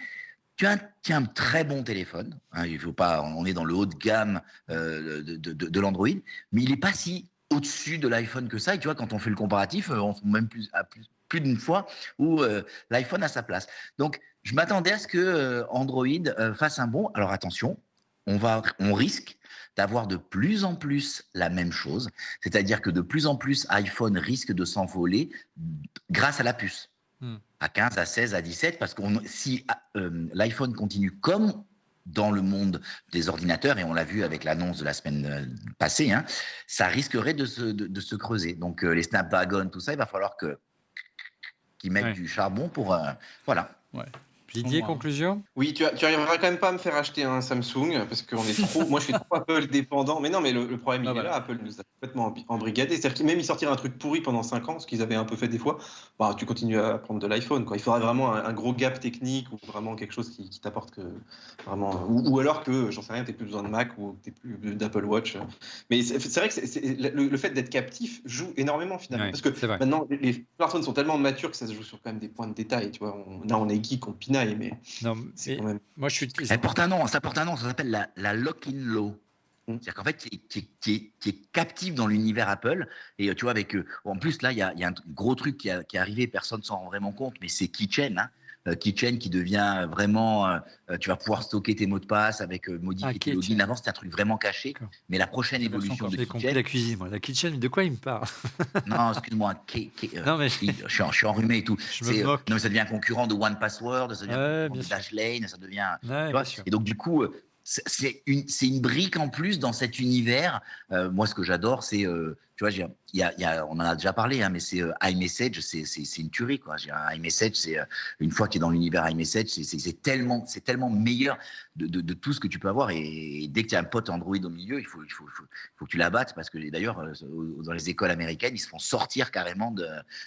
tu as un très bon téléphone, hein, il faut pas, on est dans le haut de gamme de l'Android, mais il n'est pas si au-dessus de l'iPhone que ça. Et tu vois, quand on fait le comparatif, on fait même plus d'une fois où l'iPhone a sa place. Donc, je m'attendais à ce que Android fasse un bond. Alors attention, on risque d'avoir de plus en plus la même chose, c'est-à-dire que de plus en plus iPhone risque de s'envoler grâce à la puce. À 15, à 16, à 17, parce que si l'iPhone continue comme dans le monde des ordinateurs, et on l'a vu avec l'annonce de la semaine passée, hein, ça risquerait de se creuser. Donc les Snapdragon, tout ça, il va falloir qu'ils mettent du charbon pour... voilà. Ouais. Didier, conclusion ? Oui, tu arriveras quand même pas à me faire acheter un Samsung parce qu'on est trop. Moi, je suis trop Apple dépendant. Mais non, mais le problème, il est là. Apple nous a complètement embrigadés. C'est-à-dire qu'ils même ils sortiraient un truc pourri pendant 5 ans, ce qu'ils avaient un peu fait des fois. Bah, tu continues à prendre de l'iPhone, quoi. Il faudrait vraiment un gros gap technique ou vraiment quelque chose qui t'apporte que vraiment. Ou alors que, j'en sais rien, t'aies plus besoin de Mac ou t'aies plus d'Apple Watch. Mais c'est vrai que le fait d'être captif joue énormément finalement. Ouais, parce que maintenant, les smartphones sont tellement matures que ça se joue sur quand même des points de détail. Tu vois, on est geek, on pinaille. Mais non, c'est quand même... moi, je suis... Ça porte un nom, ça s'appelle la lock-in law. C'est-à-dire qu'en fait, qui est captif dans l'univers Apple. Et tu vois, en plus, là, il y a un gros truc qui est arrivé, personne ne s'en rend vraiment compte, mais c'est Keychain. Hein. Keychain qui devient vraiment... tu vas pouvoir stocker tes mots de passe avec modifier tes logins. Avant, c'était un truc vraiment caché. D'accord. Mais la prochaine évolution de Keychain... J'ai compris la cuisine, moi. La Keychain, de quoi il me parle? Non, excuse-moi. Non, mais... je suis enrhumé et tout. Non, mais ça devient un concurrent de One Password, ça devient un concurrent de Dashlane, ça devient... tu vois, et donc, du coup... c'est une brique en plus dans cet univers. Moi, ce que j'adore, c'est, tu vois, on en a déjà parlé, hein, mais c'est iMessage, c'est une tuerie, quoi. iMessage, c'est une fois qu'il est dans l'univers iMessage, c'est tellement meilleur de tout ce que tu peux avoir. Et dès que tu as un pote Android au milieu, il faut que tu l'abattes, parce que d'ailleurs, dans les écoles américaines, ils se font sortir carrément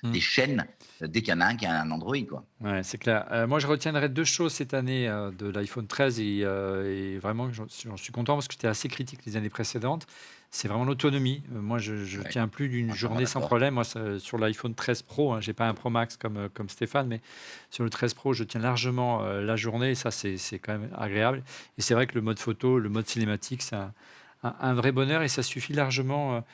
des chaînes dès qu'il y en a un qui a un Android, quoi. Ouais, c'est clair. Moi, je retiendrai 2 choses cette année de l'iPhone 13 et vraiment, j'en suis content parce que j'étais assez critique les années précédentes. C'est vraiment l'autonomie. Moi, je tiens plus d'une journée sans problème. Moi, sur l'iPhone 13 Pro, hein, je n'ai pas un Pro Max comme Stéphane, mais sur le 13 Pro, je tiens largement la journée. Et ça, c'est quand même agréable. Et c'est vrai que le mode photo, le mode cinématique, c'est un vrai bonheur et ça suffit largement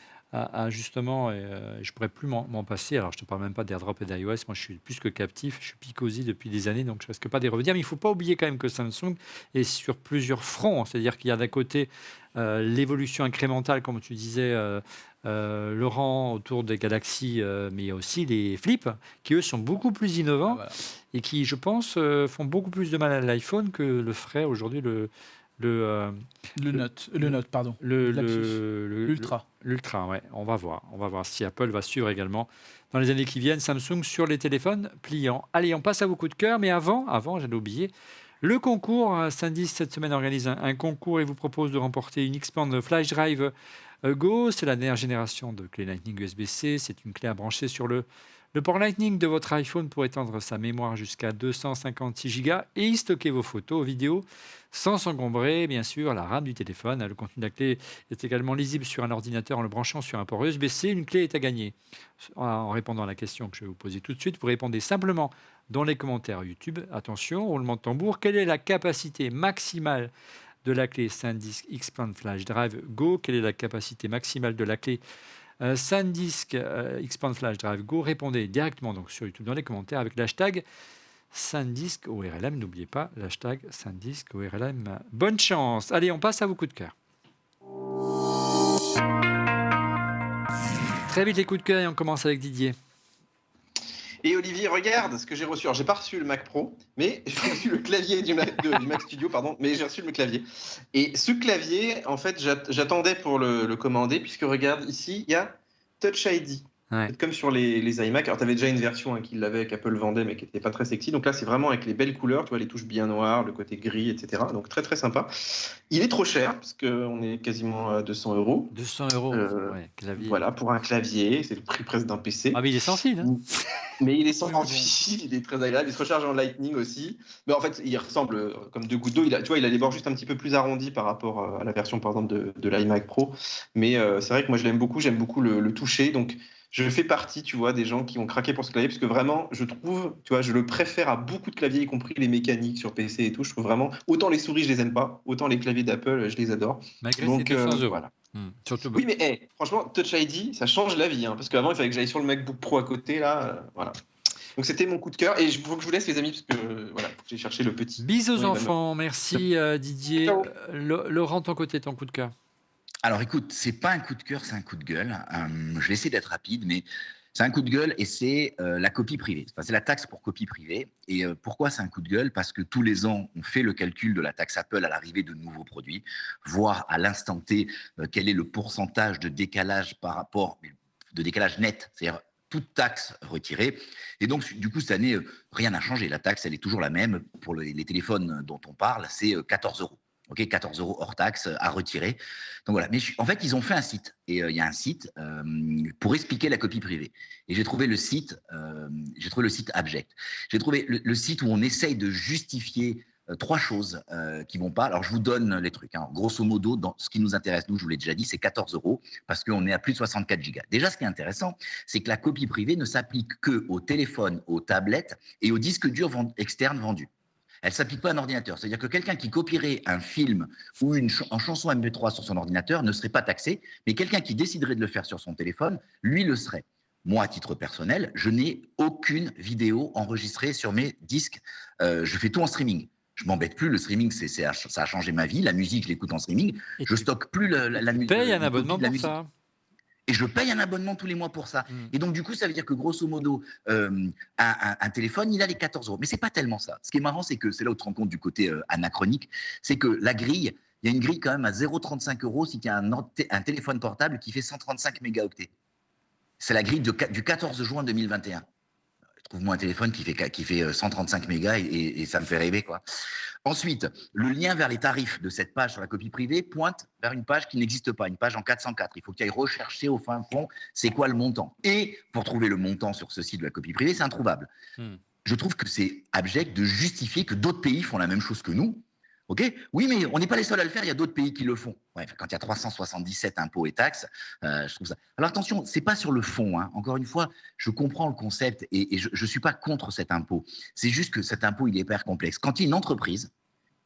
justement, je ne pourrais plus m'en passer. Alors, je ne te parle même pas d'AirDrop et d'iOS. Moi, je suis plus que captif. Je suis Picozy depuis des années, donc je ne risque pas d'y revenir. Mais il ne faut pas oublier quand même que Samsung est sur plusieurs fronts. C'est-à-dire qu'il y a d'un côté l'évolution incrémentale, comme tu disais, Laurent, autour des Galaxy, mais il y a aussi les flips, qui, eux, sont beaucoup plus innovants Voilà. et qui, je pense, font beaucoup plus de mal à l'iPhone que le ferait aujourd'hui le, Le Note, pardon. L'Ultra. L'Ultra, ouais. On va voir si Apple va suivre également dans les années qui viennent Samsung sur les téléphones pliants. Allez, on passe à vos coups de cœur, mais avant, j'allais oublier, le concours. Sandisk, cette semaine, organise un concours et vous propose de remporter une Xpand Flash Drive Go. C'est la dernière génération de clé Lightning USB-C. C'est une clé à brancher sur le port Lightning de votre iPhone pour étendre sa mémoire jusqu'à 256 Go et y stocker vos photos, vidéos, sans s'encombrer, bien sûr, la RAM du téléphone. Le contenu de la clé est également lisible sur un ordinateur en le branchant sur un port USB-C. Une clé est à gagner. En répondant à la question que je vais vous poser tout de suite, vous répondez simplement dans les commentaires YouTube. Attention, roulement de tambour. Quelle est la capacité maximale de la clé SanDisk Xpand Flash Drive Go? Quelle est la capacité maximale de la clé SanDisk Xpand Flash Drive Go? Répondez directement donc sur YouTube dans les commentaires avec l'hashtag SanDisk ORLM. N'oubliez pas l'hashtag SanDisk ORLM. Bonne chance. Allez, on passe à vos coups de cœur. Très vite les coups de cœur et on commence avec Didier. Et Olivier, regarde ce que j'ai reçu. Alors, j'ai pas reçu le Mac Pro, mais j'ai reçu le clavier du Mac Studio, pardon, mais j'ai reçu le clavier. Et ce clavier, en fait, j'attendais pour le commander, puisque regarde, ici, il y a Touch ID. Ouais. Comme sur les iMac. Alors, tu avais déjà une version qui l'avait, qu'Apple vendait, mais qui n'était pas très sexy. Donc là, c'est vraiment avec les belles couleurs, tu vois, les touches bien noires, le côté gris, etc. Donc très, très sympa. Il est trop cher, parce qu'on est quasiment à 200 €. 200 €, ouais, clavier. Voilà, pour un clavier, c'est le prix presque d'un PC. Ah, mais il est sans fil. Hein. Mais il est sans fil, il est très agréable. Il se recharge en Lightning aussi. Mais en fait, il ressemble comme deux gouttes d'eau. Tu vois, il a les bords juste un petit peu plus arrondis par rapport à la version, par exemple, de l'iMac Pro. Mais c'est vrai que moi, je l'aime beaucoup. J'aime beaucoup le toucher. Donc, je fais partie, tu vois, des gens qui ont craqué pour ce clavier, parce que vraiment, je trouve, tu vois, je le préfère à beaucoup de claviers, y compris les mécaniques sur PC et tout. Je trouve vraiment, autant les souris, je les aime pas, autant les claviers d'Apple, je les adore. Malgré Donc, ces 200 €. voilà. Surtout Oui, mais franchement, Touch ID, ça change la vie, hein, parce qu'avant, il fallait que j'aille sur le MacBook Pro à côté, là, voilà. Donc c'était mon coup de cœur, et il faut que je vous laisse, les amis, parce que voilà, faut que j'ai cherché le petit. Bisous aux enfants, merci Didier. Ciao. Laurent, ton côté, ton coup de cœur. Alors écoute, c'est pas un coup de cœur, c'est un coup de gueule. Je vais essayer d'être rapide, mais c'est un coup de gueule et c'est la copie privée. Enfin, c'est la taxe pour copie privée. Et pourquoi c'est un coup de gueule? Parce que tous les ans, on fait le calcul de la taxe Apple à l'arrivée de nouveaux produits, voir à l'instant T quel est le pourcentage de décalage par rapport, de décalage net, c'est-à-dire toute taxe retirée. Et donc, du coup, cette année, rien n'a changé. La taxe, elle est toujours la même. Pour les téléphones dont on parle, c'est 14 €. OK, 14 € hors taxe à retirer. Donc voilà. Mais en fait, ils ont fait un site. Et il y a un site pour expliquer la copie privée. Et j'ai trouvé le site abject. J'ai trouvé le site où on essaye de justifier trois choses qui vont pas. Alors, je vous donne les trucs. Hein. Grosso modo, dans ce qui nous intéresse, nous, je vous l'ai déjà dit, c'est 14 € parce qu'on est à plus de 64 gigas. Déjà, ce qui est intéressant, c'est que la copie privée ne s'applique qu'aux téléphones, aux tablettes et aux disques durs externes vendus. Elle ne s'applique pas à un ordinateur. C'est-à-dire que quelqu'un qui copierait un film ou une chanson MP3 sur son ordinateur ne serait pas taxé, mais quelqu'un qui déciderait de le faire sur son téléphone, lui, le serait. Moi, à titre personnel, je n'ai aucune vidéo enregistrée sur mes disques. Je fais tout en streaming. Je ne m'embête plus. Le streaming, ça a changé ma vie. La musique, je l'écoute en streaming. Je ne stocke plus la musique. Tu payes un abonnement pour ça. Et je paye un abonnement tous les mois pour ça. Et donc, du coup, ça veut dire que, grosso modo, un téléphone, il a les 14 €. Mais ce n'est pas tellement ça. Ce qui est marrant, c'est que c'est là où tu te rends compte du côté anachronique, c'est que la grille, il y a une grille quand même à 0,35 € si tu as un téléphone portable qui fait 135 mégaoctets. C'est la grille du 14 juin 2021. Trouve-moi un téléphone qui fait 135 mégas et ça me fait rêver, quoi. Ensuite, le lien vers les tarifs de cette page sur la copie privée pointe vers une page qui n'existe pas, une page en 404. Il faut que tu ailles rechercher au fin fond c'est quoi le montant. Et pour trouver le montant sur ce site de la copie privée, c'est introuvable. Je trouve que c'est abject de justifier que d'autres pays font la même chose que nous. Okay, oui, mais on n'est pas les seuls à le faire, il y a d'autres pays qui le font. Ouais, quand il y a 377 impôts et taxes, je trouve ça. Alors attention, ce n'est pas sur le fond. Hein. Encore une fois, je comprends le concept et je ne suis pas contre cet impôt. C'est juste que cet impôt, il est hyper complexe. Quand il y a une entreprise,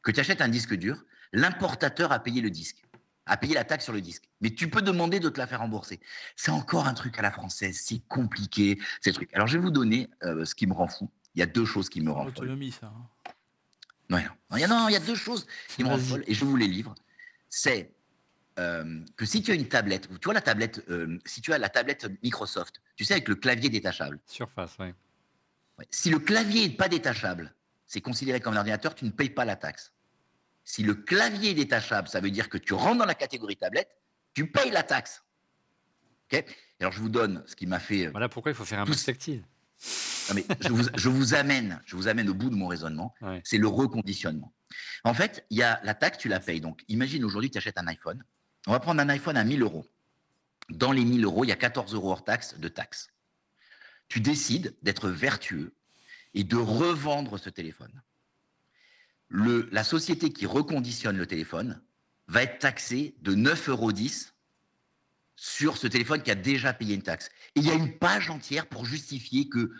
que tu achètes un disque dur, l'importateur a payé le disque. à payer la taxe sur le disque. Mais tu peux demander de te la faire rembourser. C'est encore un truc à la française, c'est compliqué, ces trucs. Alors, je vais vous donner ce qui me rend fou. Il y a deux choses qui me rendent folle. L'autonomie, ça. Ouais, non, il y a deux choses qui me rendent folle, et je vous les livre. C'est que si tu as une tablette, tu vois la tablette, si tu as la tablette Microsoft, tu sais, avec le clavier détachable. Surface, oui. Ouais. Si le clavier n'est pas détachable, c'est considéré comme un ordinateur, tu ne payes pas la taxe. Si le clavier est détachable, ça veut dire que tu rentres dans la catégorie tablette, tu payes la taxe. Okay. Alors, je vous donne ce qui m'a fait. Voilà pourquoi il faut faire un masque tactile. Non, mais je vous amène au bout de mon raisonnement. Ouais. C'est le reconditionnement. En fait, il y a la taxe, tu la payes. Donc, imagine aujourd'hui, tu achètes un iPhone. On va prendre un iPhone à 1 000 €. Dans les 1 000 €, il y a 14 € hors taxe de taxe. Tu décides d'être vertueux et de revendre ce téléphone. La société qui reconditionne le téléphone va être taxée de 9,10 € sur ce téléphone qui a déjà payé une taxe. Et il y a une page entière pour justifier que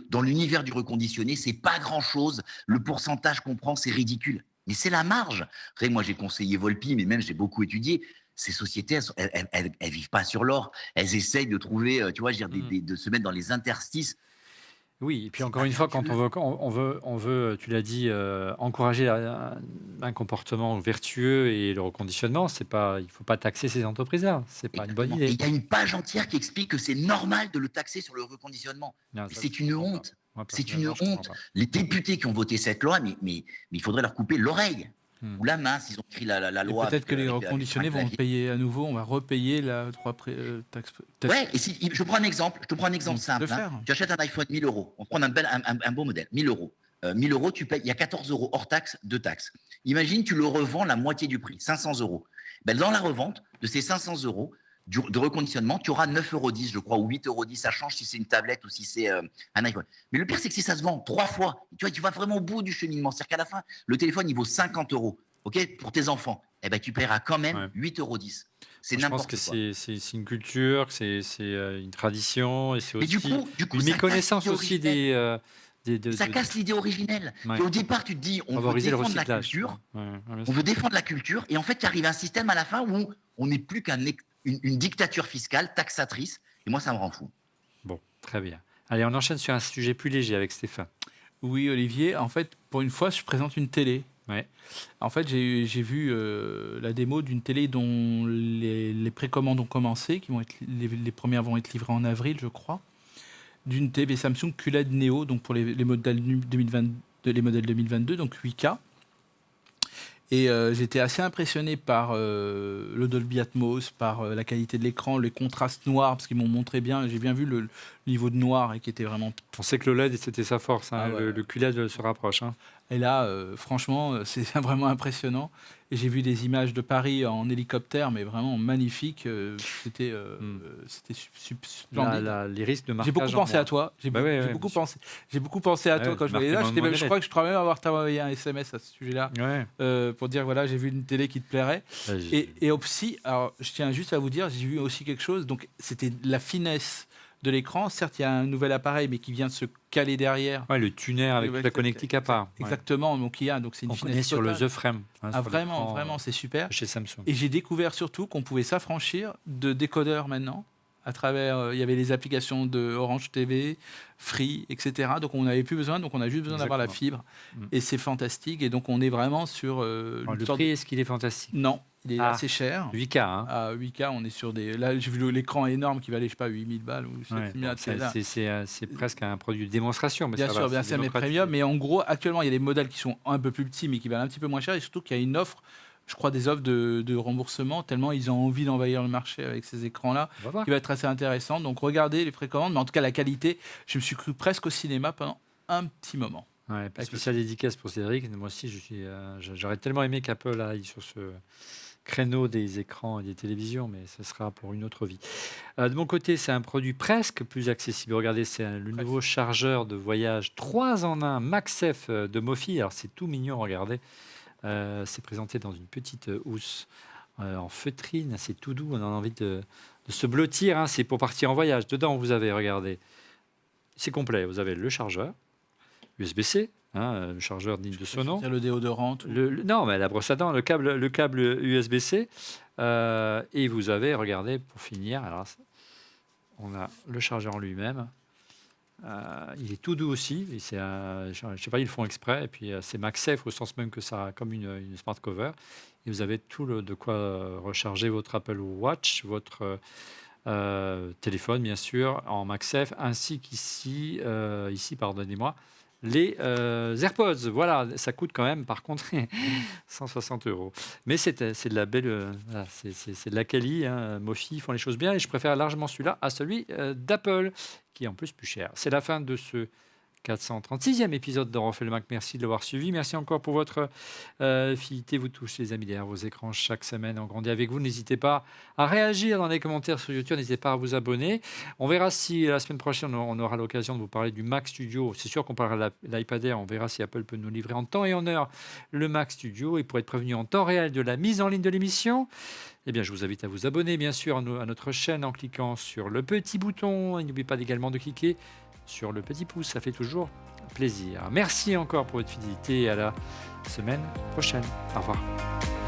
dans l'univers du reconditionné, c'est pas grand-chose. Le pourcentage qu'on prend, c'est ridicule. Mais c'est la marge. Après, moi, j'ai conseillé Volpi, mais même j'ai beaucoup étudié. Ces sociétés, elles vivent pas sur l'or. Elles essayent de trouver, tu vois, de se mettre dans les interstices. Oui, et puis encore une fois, quand on veut, tu l'as dit, encourager un comportement vertueux et le reconditionnement, il ne faut pas taxer ces entreprises-là. Ce n'est pas une bonne idée. Et il y a une page entière qui explique que c'est normal de le taxer sur le reconditionnement. Non, mais ça, c'est une honte. Moi, C'est une personnellement, je comprends honte. pas. Les députés qui ont voté cette loi, mais il faudrait leur couper l'oreille ou la main s'ils ont écrit la loi. Peut-être que les reconditionnés vont payer à nouveau, on va repayer la taxe. Ouais, et je prends un exemple simple. Tu achètes un iPhone 1 000 €. On prend un beau modèle, 1 000 €. 1 000 €, tu payes, il y a 14 € hors taxe de taxes. Imagine, tu le revends la moitié du prix, 500 €. Ben, dans la revente de ces 500 € de reconditionnement, tu auras 9,10 €, je crois, ou 8,10 €. Ça change si c'est une tablette ou si c'est un iPhone. Mais le pire, c'est que si ça se vend 3 fois, tu vas vraiment au bout du cheminement. C'est-à-dire qu'à la fin, le téléphone, il vaut 50 €. OK, pour tes enfants, eh ben, tu paieras quand même 8,10 €. C'est n'importe quoi. Je pense que c'est une culture, que c'est une tradition, et c'est Mais aussi du coup, une méconnaissance aussi ça casse l'idée originelle. Ouais. Et au départ, tu te dis, on veut favoriser le défendre la recyclage. culture, Ouais, on veut défendre la culture, et en fait, il arrive un système à la fin où on n'est plus qu'une dictature fiscale, taxatrice, et moi, ça me rend fou. Bon, très bien. Allez, on enchaîne sur un sujet plus léger avec Stéphane. Oui, Olivier, en fait, pour une fois, je présente une télé. Ouais. En fait, j'ai vu la démo d'une télé dont les précommandes ont commencé, les premières vont être livrées en avril, je crois, d'une TV Samsung QLED Neo, donc pour les modèles 2022, donc 8K. Et j'étais assez impressionné par le Dolby Atmos, par la qualité de l'écran, les contrastes noirs, parce qu'ils m'ont montré bien, j'ai bien vu le niveau de noir et qui était vraiment... On sait que le LED, c'était sa force. Hein. Ah ouais. Le QLED se rapproche. Hein. Et là, franchement, c'est vraiment impressionnant. Et j'ai vu des images de Paris en hélicoptère, mais vraiment magnifiques. C'était splendide. Les risques de marquage. J'ai beaucoup pensé à toi. J'ai beaucoup pensé à toi quand je voyais là. Je crois que je crois même avoir envoyé un SMS à ce sujet-là pour dire voilà, j'ai vu une télé qui te plairait. Et aussi, alors, je tiens juste à vous dire, j'ai vu aussi quelque chose. Donc, c'était la finesse de l'écran. Certes, il y a un nouvel appareil, mais qui vient de se caler derrière. Ouais, le tuner avec la connectique à part. Exactement. Donc, c'est une finesse sur totale. le The Frame. Hein, vraiment, c'est super. Chez Samsung. Et j'ai découvert surtout qu'on pouvait s'affranchir de décodeurs maintenant. À travers, il y avait les applications de Orange TV, Free, etc. Donc on n'avait plus besoin, donc on a juste besoin d'avoir la fibre. Et c'est fantastique. Et donc on est vraiment sur... le prix, est-ce qu'il est fantastique? Non, il est assez cher. 8K. Hein. À 8K, on est sur des... Là, j'ai vu l'écran énorme qui valait, je sais pas, 8000 balles. Ou c'est presque un produit de démonstration. Mais bien sûr, c'est mes premium. Mais en gros, actuellement, il y a des modèles qui sont un peu plus petits, mais qui valent un petit peu moins cher. Et surtout qu'il y a une offre... Je crois des offres de remboursement, tellement ils ont envie d'envahir le marché avec ces écrans-là, qui va être assez intéressant. Donc regardez les précommandes, mais en tout cas la qualité, je me suis cru presque au cinéma pendant un petit moment. Ouais, spéciale dédicace pour Cédric. Moi aussi, j'aurais tellement aimé qu'Apple aille sur ce créneau des écrans et des télévisions, mais ce sera pour une autre vie. De mon côté, c'est un produit presque plus accessible. Regardez, c'est le nouveau chargeur de voyage 3 en 1 MagSafe de Mofi. Alors c'est tout mignon, regardez. C'est présenté dans une petite housse en feutrine, c'est tout doux, on a envie de se blottir, hein. C'est pour partir en voyage. Dedans, vous avez, regardez, c'est complet, vous avez le chargeur, USB-C, le chargeur digne de son nom. Le déodorant. Tout. Non, mais la brosse à dents, le câble USB-C. Et vous avez, regardez, pour finir, alors, on a le chargeur en lui-même. Il est tout doux aussi. Et je ne sais pas, ils le font exprès. Et puis, c'est MagSafe au sens même que ça a comme une smart cover. Et vous avez tout de quoi recharger votre Apple Watch, votre téléphone, bien sûr, en MagSafe, ainsi qu'ici, pardonnez-moi, les AirPods. Voilà, ça coûte quand même, par contre, 160 €. Mais c'est de la belle, voilà, c'est de la quali. Mofi, ils font les choses bien et je préfère largement celui-là à celui d'Apple, qui est en plus plus cher. C'est la fin de ce 436e épisode d'On refait le Mac. Merci de l'avoir suivi. Merci encore pour votre fidélité. Vous touchez les amis derrière vos écrans chaque semaine. On grandit avec vous. N'hésitez pas à réagir dans les commentaires sur YouTube. N'hésitez pas à vous abonner. On verra si la semaine prochaine, on aura l'occasion de vous parler du Mac Studio. C'est sûr qu'on parlera de l'iPad Air. On verra si Apple peut nous livrer en temps et en heure le Mac Studio. Et pour être prévenu en temps réel de la mise en ligne de l'émission, eh bien, je vous invite à vous abonner, bien sûr, à notre chaîne en cliquant sur le petit bouton. Et n'oubliez pas également de cliquer sur le petit pouce, ça fait toujours plaisir. Merci encore pour votre fidélité et à la semaine prochaine. Au revoir.